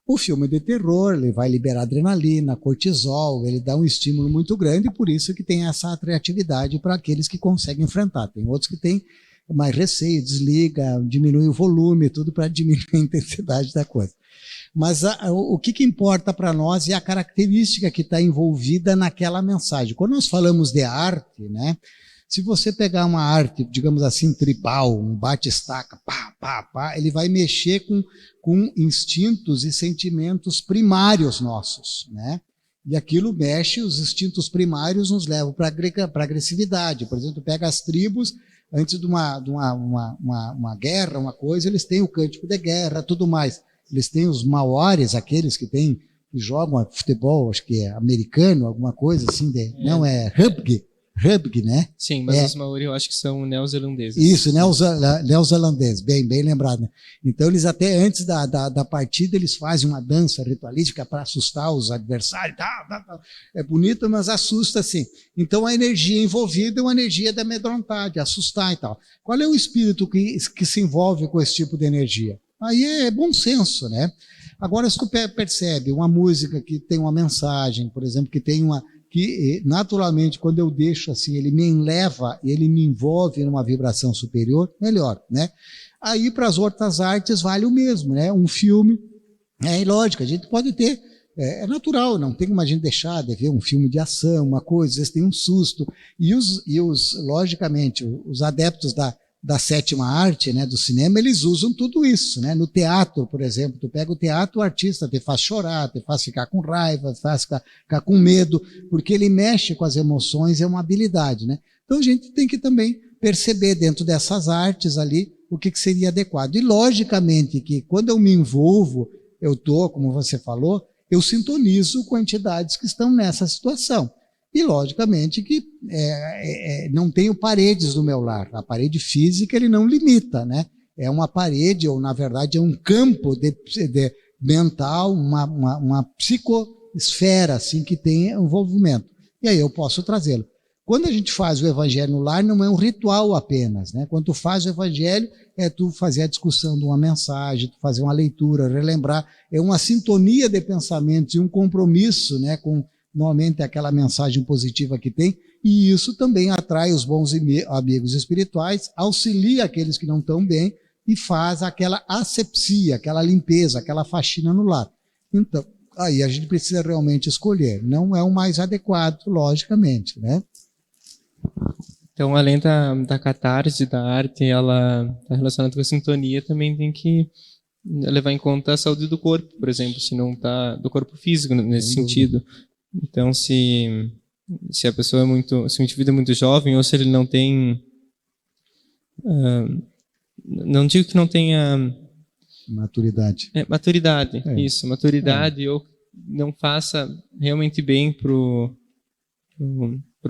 O filme de terror, ele vai liberar adrenalina, cortisol, ele dá um estímulo muito grande, por isso que tem essa atratividade para aqueles que conseguem enfrentar. Tem outros que têm mais receio, desliga, diminui o volume, tudo para diminuir a intensidade da coisa. Mas o que importa para nós é a característica que está envolvida naquela mensagem. Quando nós falamos de arte, né? Se você pegar uma arte, digamos assim, tribal, um bate-estaca, ele vai mexer com instintos e sentimentos primários nossos, né? E aquilo mexe, os instintos primários nos levam para a agressividade. Por exemplo, pega as tribos, antes de uma guerra, uma coisa, eles têm o cântico de guerra, tudo mais. Eles têm os maoris, aqueles que jogam futebol, acho que é americano, alguma coisa assim, não é rugby, né? Sim, mas os maori eu acho que são neozelandeses. Isso, neozelandeses, bem lembrado, né? Então eles até antes da partida eles fazem uma dança ritualística para assustar os adversários, é bonito, mas assusta assim. Então a energia envolvida é uma energia de amedrontar, de assustar e tal. Qual é o espírito que se envolve com esse tipo de energia? Aí é bom senso, né? Agora, se tu percebe uma música que tem uma mensagem, por exemplo, que naturalmente, quando eu deixo assim, ele me enleva, ele me envolve numa vibração superior, melhor, né? Aí, para as outras artes, vale o mesmo, né? Um filme, lógico, a gente pode ter, é natural, não tem como a gente deixar de ver um filme de ação, uma coisa, às vezes tem um susto, logicamente, os adeptos da sétima arte, né, do cinema, eles usam tudo isso, né? No teatro, por exemplo, tu pega o teatro, o artista te faz chorar, te faz ficar com raiva, te faz ficar com medo, porque ele mexe com as emoções, é uma habilidade, né? Então a gente tem que também perceber dentro dessas artes ali o que seria adequado. E logicamente que quando eu me envolvo, como você falou, eu sintonizo com entidades que estão nessa situação. E, logicamente, que não tenho paredes no meu lar. A parede física, ele não limita, né? É uma parede, ou, na verdade, é um campo de mental, uma psicosfera, assim, que tem envolvimento. E aí eu posso trazê-lo. Quando a gente faz o evangelho no lar, não é um ritual apenas, né? Quando tu faz o evangelho, é tu fazer a discussão de uma mensagem, tu fazer uma leitura, relembrar. É uma sintonia de pensamentos e um compromisso, né, com normalmente aquela mensagem positiva que tem, e isso também atrai os bons amigos espirituais, auxilia aqueles que não estão bem e faz aquela asepsia, aquela limpeza, aquela faxina no lar. Então, aí a gente precisa realmente escolher. Não é o mais adequado, logicamente, né? Então, além da catarse, da arte, ela está relacionada com a sintonia, também tem que levar em conta a saúde do corpo, por exemplo, se não está do corpo físico nesse sentido. Então, se se a pessoa se o indivíduo é muito jovem ou se ele não tem, não digo que não tenha maturidade. Maturidade, isso, maturidade, ou não faça realmente bem pro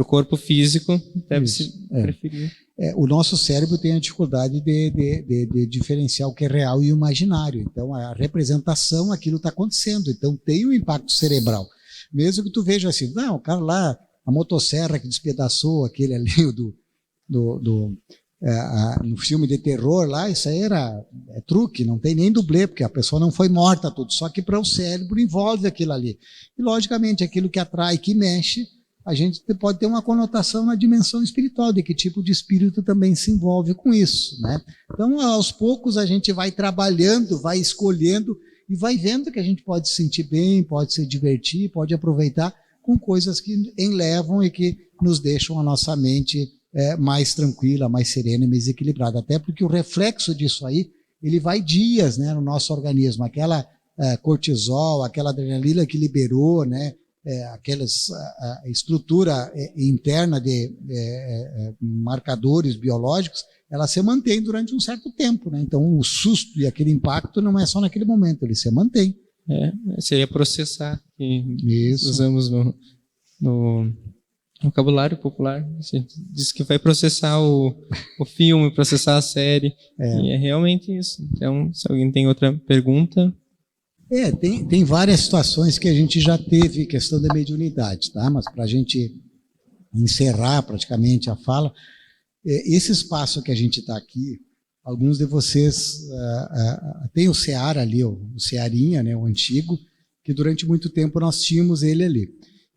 corpo físico, deve-se preferir. O nosso cérebro tem a dificuldade de diferenciar o que é real e o imaginário. Então, a representação, aquilo está acontecendo. Então, tem um impacto cerebral. Mesmo que tu veja assim, não, o cara lá, a motosserra que despedaçou aquele ali no filme de terror lá, isso aí é truque, não tem nem dublê, porque a pessoa não foi morta, tudo. Só que para o cérebro envolve aquilo ali. E, logicamente, aquilo que atrai, que mexe, a gente pode ter uma conotação na dimensão espiritual, de que tipo de espírito também se envolve com isso, né? Então, aos poucos, a gente vai trabalhando, vai escolhendo e vai vendo que a gente pode se sentir bem, pode se divertir, pode aproveitar com coisas que enlevam e que nos deixam a nossa mente mais tranquila, mais serena e mais equilibrada. Até porque o reflexo disso aí, ele vai dias, né, no nosso organismo. Aquela cortisol, aquela adrenalina que liberou, né, aquelas estrutura interna de marcadores biológicos, ela se mantém durante um certo tempo, né? Então o susto e aquele impacto não é só naquele momento, ele se mantém. Seria processar, que Isso. usamos no vocabulário popular. A gente diz que vai processar o filme, processar a série, e é realmente isso. Então, se alguém tem outra pergunta... Tem várias situações que a gente já teve questão da mediunidade, tá? Mas para a gente encerrar praticamente a fala, esse espaço que a gente está aqui, alguns de vocês tem o Ceará ali, o Cearinha, né, o antigo, que durante muito tempo nós tínhamos ele ali.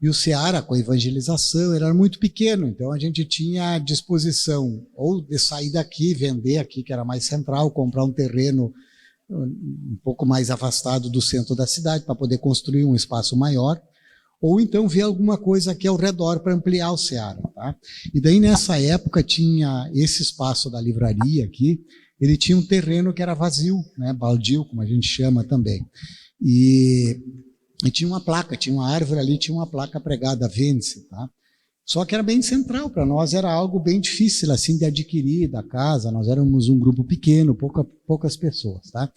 E o Ceará, com a evangelização, ele era muito pequeno, então a gente tinha a disposição ou de sair daqui, vender aqui, que era mais central, comprar um terreno um pouco mais afastado do centro da cidade para poder construir um espaço maior, ou então ver alguma coisa aqui ao redor para ampliar o Ceará, tá? E daí nessa época tinha esse espaço da livraria aqui, ele tinha um terreno que era vazio, né, baldio, como a gente chama também, e tinha uma placa, tinha uma árvore ali, tinha uma placa pregada, vende-se, tá? Só que era bem central, para nós era algo bem difícil assim de adquirir da casa, nós éramos um grupo pequeno, poucas pessoas, tá?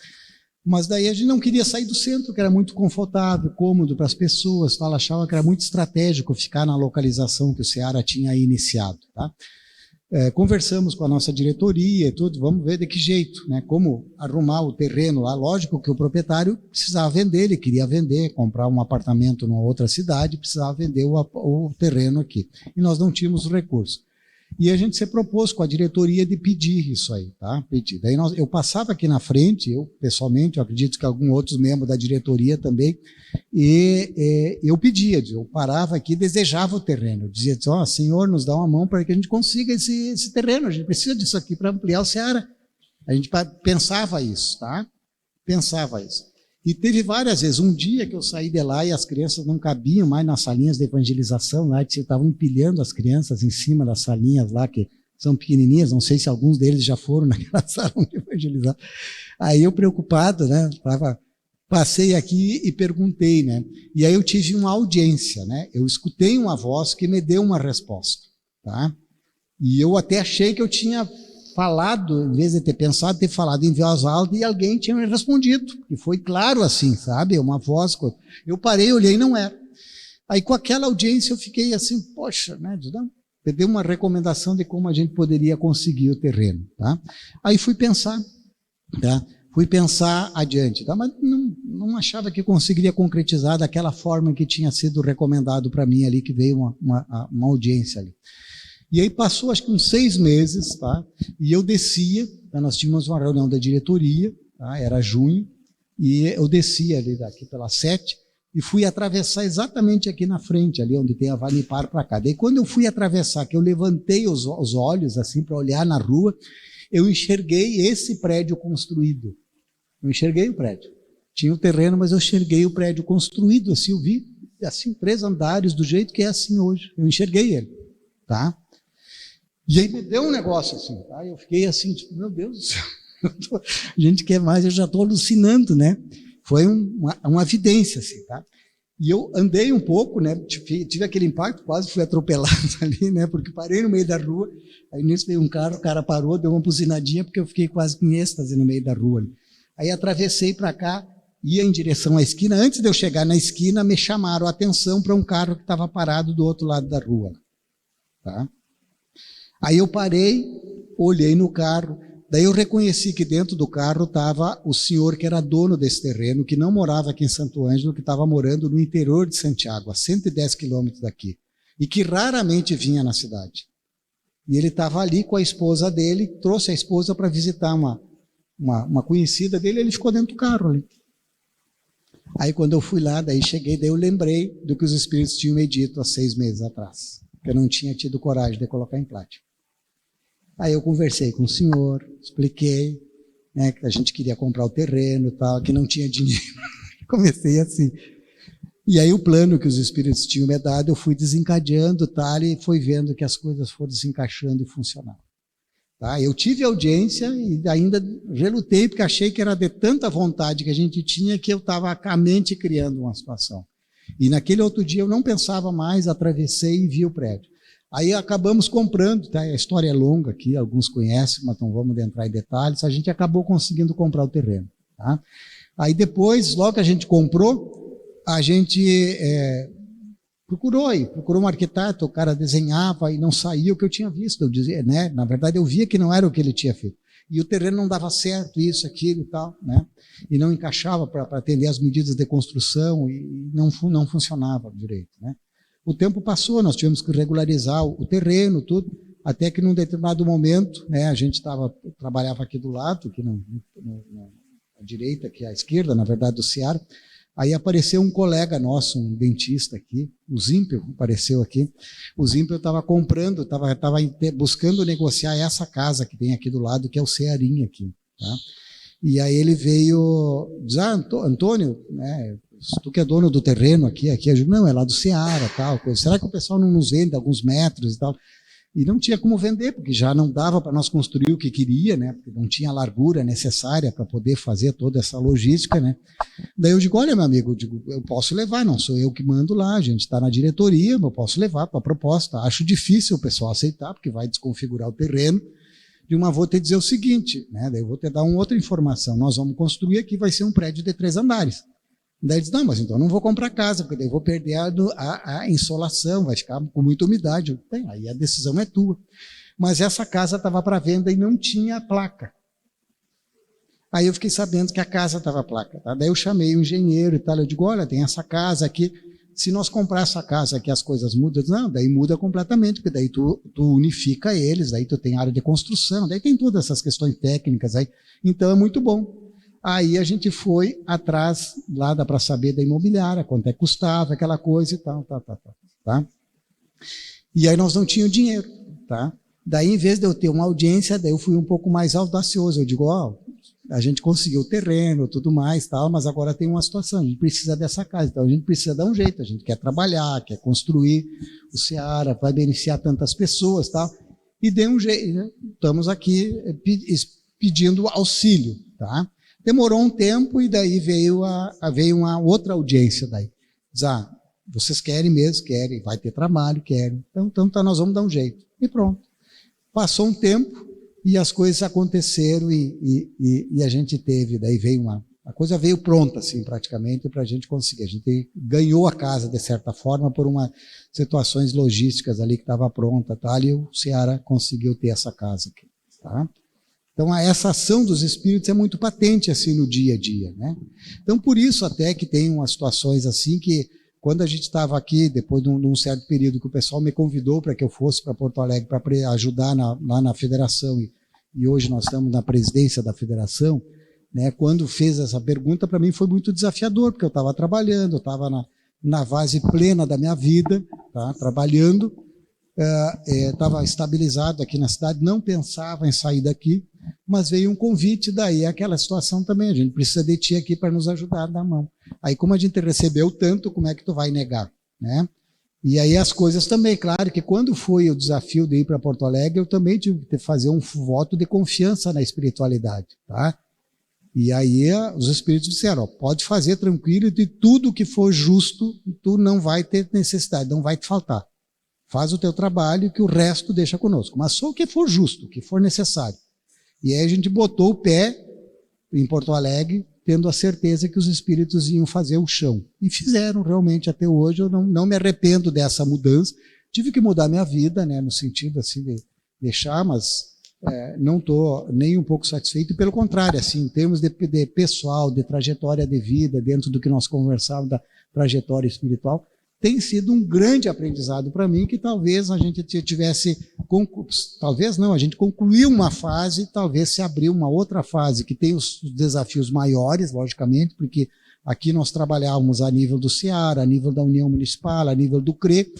Mas daí a gente não queria sair do centro, que era muito confortável, cômodo para as pessoas, tá? Ela achava que era muito estratégico ficar na localização que o Ceará tinha aí iniciado, tá? Conversamos com a nossa diretoria e tudo, vamos ver de que jeito, né? Como arrumar o terreno lá. Lógico que o proprietário precisava vender, ele queria vender, comprar um apartamento numa outra cidade, precisava vender o terreno aqui. E nós não tínhamos o recurso. E a gente se propôs com a diretoria de pedir isso aí, tá? Pedir. Daí eu passava aqui na frente, eu pessoalmente, eu acredito que algum outro membro da diretoria também, e eu pedia, eu parava aqui, desejava o terreno. Eu dizia, Senhor, nos dá uma mão para que a gente consiga esse terreno, a gente precisa disso aqui para ampliar o Ceará. A gente pensava isso, tá? Pensava isso. E teve várias vezes, um dia que eu saí de lá e as crianças não cabiam mais nas salinhas de evangelização, lá estavam empilhando as crianças em cima das salinhas lá, que são pequenininhas, não sei se alguns deles já foram naquela sala de evangelizar. Aí eu preocupado, né, passei aqui e perguntei, né, e aí eu tive uma audiência, né, eu escutei uma voz que me deu uma resposta, tá? E eu até achei que eu tinha falado, em vez de ter pensado, ter falado em voz alta e alguém tinha me respondido. E foi claro assim, sabe? Uma voz. Eu parei, olhei e não era. Aí com aquela audiência eu fiquei assim, poxa, né? Deu uma recomendação de como a gente poderia conseguir o terreno, tá? Aí fui pensar, tá? Fui pensar adiante, tá? Mas não achava que conseguiria concretizar daquela forma que tinha sido recomendado para mim ali, que veio uma audiência ali. E aí passou acho que uns 6 meses, tá? E eu descia, tá? Nós tínhamos uma reunião da diretoria, tá? Era junho, e eu descia ali daqui pela 7 e fui atravessar exatamente aqui na frente, ali onde tem a Vanipar para cá. Daí quando eu fui atravessar, que eu levantei os olhos assim para olhar na rua, eu enxerguei esse prédio construído. Eu enxerguei o prédio. Tinha o terreno, mas eu enxerguei o prédio construído, assim, eu vi, assim, 3 andares, do jeito que é assim hoje. Eu enxerguei ele, tá? E aí me deu um negócio assim, tá? Eu fiquei assim, tipo, meu Deus do céu, a gente quer mais, eu já estou alucinando, né? Foi uma evidência, assim, tá? E eu andei um pouco, né? Tive aquele impacto, quase fui atropelado ali, né? Porque parei no meio da rua, aí nisso veio um carro, o cara parou, deu uma buzinadinha, porque eu fiquei quase com êxtase no meio da rua ali. Aí atravessei para cá, ia em direção à esquina. Antes de eu chegar na esquina, me chamaram a atenção para um carro que estava parado do outro lado da rua. Tá? Aí eu parei, olhei no carro, daí eu reconheci que dentro do carro estava o senhor que era dono desse terreno, que não morava aqui em Santo Ângelo, que estava morando no interior de Santiago, a 110 quilômetros daqui, e que raramente vinha na cidade. E ele estava ali com a esposa dele, trouxe a esposa para visitar uma conhecida dele, ele ficou dentro do carro ali. Aí quando eu fui lá, daí cheguei, daí eu lembrei do que os espíritos tinham me dito há 6 meses atrás, que eu não tinha tido coragem de colocar em prática. Aí eu conversei com o senhor, expliquei, né, que a gente queria comprar o terreno e tal, que não tinha dinheiro. Comecei assim. E aí o plano que os espíritos tinham me dado, eu fui desencadeando, tal, e fui vendo que as coisas foram se encaixando e funcionando. Tá? Eu tive audiência e ainda relutei, porque achei que era de tanta vontade que a gente tinha que eu estava com a mente criando uma situação. E naquele outro dia eu não pensava mais, atravessei e vi o prédio. Aí acabamos comprando, tá? A história é longa aqui, alguns conhecem, mas não vamos entrar em detalhes. A gente acabou conseguindo comprar o terreno. Tá? Aí depois, logo que a gente comprou, a gente procurou um arquiteto, o cara desenhava e não saía o que eu tinha visto. Eu dizia, né? Na verdade, eu via que não era o que ele tinha feito. E o terreno não dava certo, isso, aquilo e tal, né? E não encaixava para atender as medidas de construção e não funcionava direito, né? O tempo passou, nós tivemos que regularizar o terreno, tudo, até que num determinado momento, né, a gente trabalhava aqui do lado, aqui na direita, aqui à esquerda, na verdade, do Ceará. Aí apareceu um colega nosso, um dentista aqui, o Zímpio, apareceu aqui. O Zímpio estava comprando, estava buscando negociar essa casa que tem aqui do lado, que é o Cearinha aqui. Tá? E aí ele veio, diz, Antônio, né, tu que é dono do terreno aqui, eu digo, não, é lá do Ceará, tal coisa. Será que o pessoal não nos vende alguns metros e tal? E não tinha como vender, porque já não dava para nós construir o que queria, né? Porque não tinha a largura necessária para poder fazer toda essa logística, né? Daí eu digo, olha, meu amigo, eu posso levar, não sou eu que mando lá, a gente está na diretoria, eu posso levar para a proposta. Acho difícil o pessoal aceitar, porque vai desconfigurar o terreno. Mas vou te dizer o seguinte, né? Daí eu vou te dar uma outra informação. Nós vamos construir aqui, vai ser um prédio de 3 andares. Daí ele diz, não, mas então eu não vou comprar casa, porque daí eu vou perder a insolação, vai ficar com muita umidade. Bem, aí a decisão é tua. Mas essa casa estava para venda e não tinha placa. Aí eu fiquei sabendo que a casa estava placa. Tá? Daí eu chamei o engenheiro e tal, eu digo, olha, tem essa casa aqui, se nós comprar essa casa aqui, as coisas mudam? Não, daí muda completamente, porque daí tu unifica eles, daí tu tem área de construção, daí tem todas essas questões técnicas aí. Então é muito bom. Aí a gente foi atrás, lá dá para saber da imobiliária, quanto é que custava, aquela coisa e tal, tá? E aí nós não tínhamos dinheiro, tá? Daí, em vez de eu ter uma audiência, daí eu fui um pouco mais audacioso. Eu digo, a gente conseguiu o terreno, tudo mais, tal, mas agora tem uma situação, a gente precisa dessa casa, então a gente precisa dar um jeito, a gente quer trabalhar, quer construir o Ceará, vai beneficiar tantas pessoas, tal, e deu um jeito, né? Estamos aqui pedindo auxílio, tá? Demorou um tempo e daí veio uma outra audiência daí. Diz, vocês querem mesmo? Querem. Vai ter trabalho? Querem. Então tá, nós vamos dar um jeito. E pronto. Passou um tempo e as coisas aconteceram e a gente teve, daí veio a coisa veio pronta, assim, praticamente, para a gente conseguir. A gente ganhou a casa, de certa forma, por situações logísticas ali que estava pronta, tá? E o Ceará conseguiu ter essa casa aqui, tá? Então, essa ação dos espíritos é muito patente assim no dia a dia, né? Então, por isso até que tem umas situações assim que, quando a gente estava aqui, depois de um certo período que o pessoal me convidou para que eu fosse para Porto Alegre para ajudar lá na federação, e hoje nós estamos na presidência da federação, né? Quando fez essa pergunta, para mim foi muito desafiador, porque eu estava trabalhando, eu estava na fase plena da minha vida, tá? Trabalhando, estava estabilizado aqui na cidade, não pensava em sair daqui, mas veio um convite, daí aquela situação também, a gente precisa de ti aqui para nos ajudar a dar a mão. Aí como a gente recebeu tanto, como é que tu vai negar, né? E aí as coisas também, claro que quando foi o desafio de ir para Porto Alegre, eu também tive que fazer um voto de confiança na espiritualidade, tá? E aí os espíritos disseram, pode fazer tranquilo, e tudo que for justo, tu não vai ter necessidade, não vai te faltar. Faz o teu trabalho, que o resto deixa conosco. Mas só o que for justo, o que for necessário. E aí a gente botou o pé em Porto Alegre, tendo a certeza que os espíritos iam fazer o chão. E fizeram realmente até hoje. Eu não me arrependo dessa mudança. Tive que mudar minha vida, né, no sentido assim de deixar, mas não estou nem um pouco satisfeito. Pelo contrário, assim, em termos de pessoal, de trajetória de vida, dentro do que nós conversávamos da trajetória espiritual, tem sido um grande aprendizado para mim, que talvez a gente tivesse, talvez não, a gente concluiu uma fase, talvez se abriu uma outra fase, que tem os desafios maiores, logicamente, porque aqui nós trabalhávamos a nível do Ceará, a nível da União Municipal, a nível do CRE,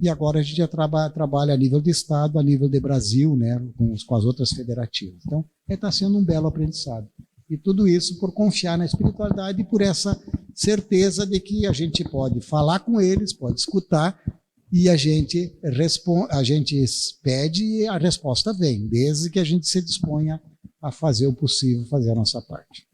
e agora a gente já trabalha a nível de Estado, a nível de Brasil, né, com as outras federativas. Então, está sendo um belo aprendizado. E tudo isso por confiar na espiritualidade e por essa certeza de que a gente pode falar com eles, pode escutar, e a gente pede e a resposta vem, desde que a gente se disponha a fazer o possível, fazer a nossa parte.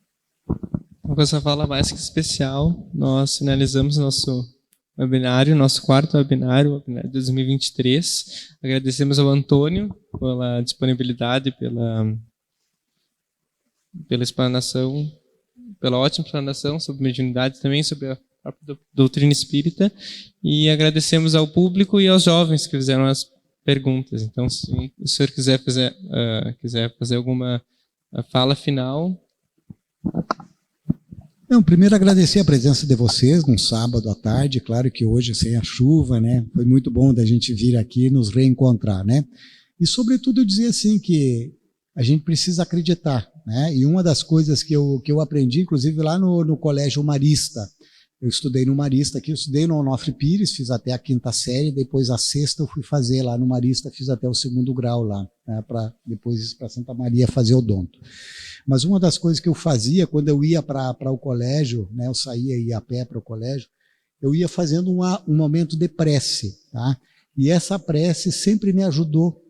Com essa fala mais que especial, nós finalizamos nosso webinário, nosso quarto webinário, o webinário de 2023. Agradecemos ao Antônio pela disponibilidade, pela explanação, pela ótima explanação sobre mediunidade, também sobre a própria doutrina espírita, e agradecemos ao público e aos jovens que fizeram as perguntas. Então, se o senhor quiser fazer alguma fala final. Primeiro agradecer a presença de vocês num sábado à tarde, claro que hoje sem a chuva, né, foi muito bom da gente vir aqui nos reencontrar, né, e sobretudo eu dizer assim que a gente precisa acreditar, né, e uma das coisas que eu aprendi, inclusive lá no Colégio Marista, eu estudei no Marista aqui, eu estudei no Onofre Pires, fiz até a 5ª série, depois a 6ª eu fui fazer lá no Marista, fiz até o 2º grau lá, né, depois para Santa Maria fazer odonto. Mas uma das coisas que eu fazia, quando eu ia para o colégio, né, eu saía e ia a pé para o colégio, eu ia fazendo um momento de prece, tá? E essa prece sempre me ajudou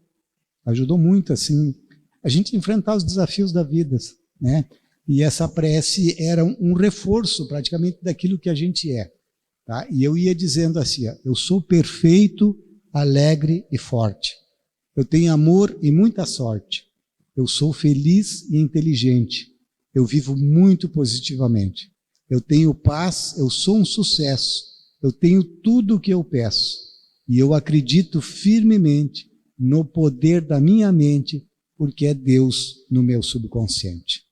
muito, assim, a gente enfrentar os desafios da vida, né? E essa prece era um reforço praticamente daquilo que a gente é, tá? E eu ia dizendo assim, ó, eu sou perfeito, alegre e forte. Eu tenho amor e muita sorte. Eu sou feliz e inteligente. Eu vivo muito positivamente. Eu tenho paz, eu sou um sucesso. Eu tenho tudo o que eu peço. E eu acredito firmemente no poder da minha mente, porque é Deus no meu subconsciente.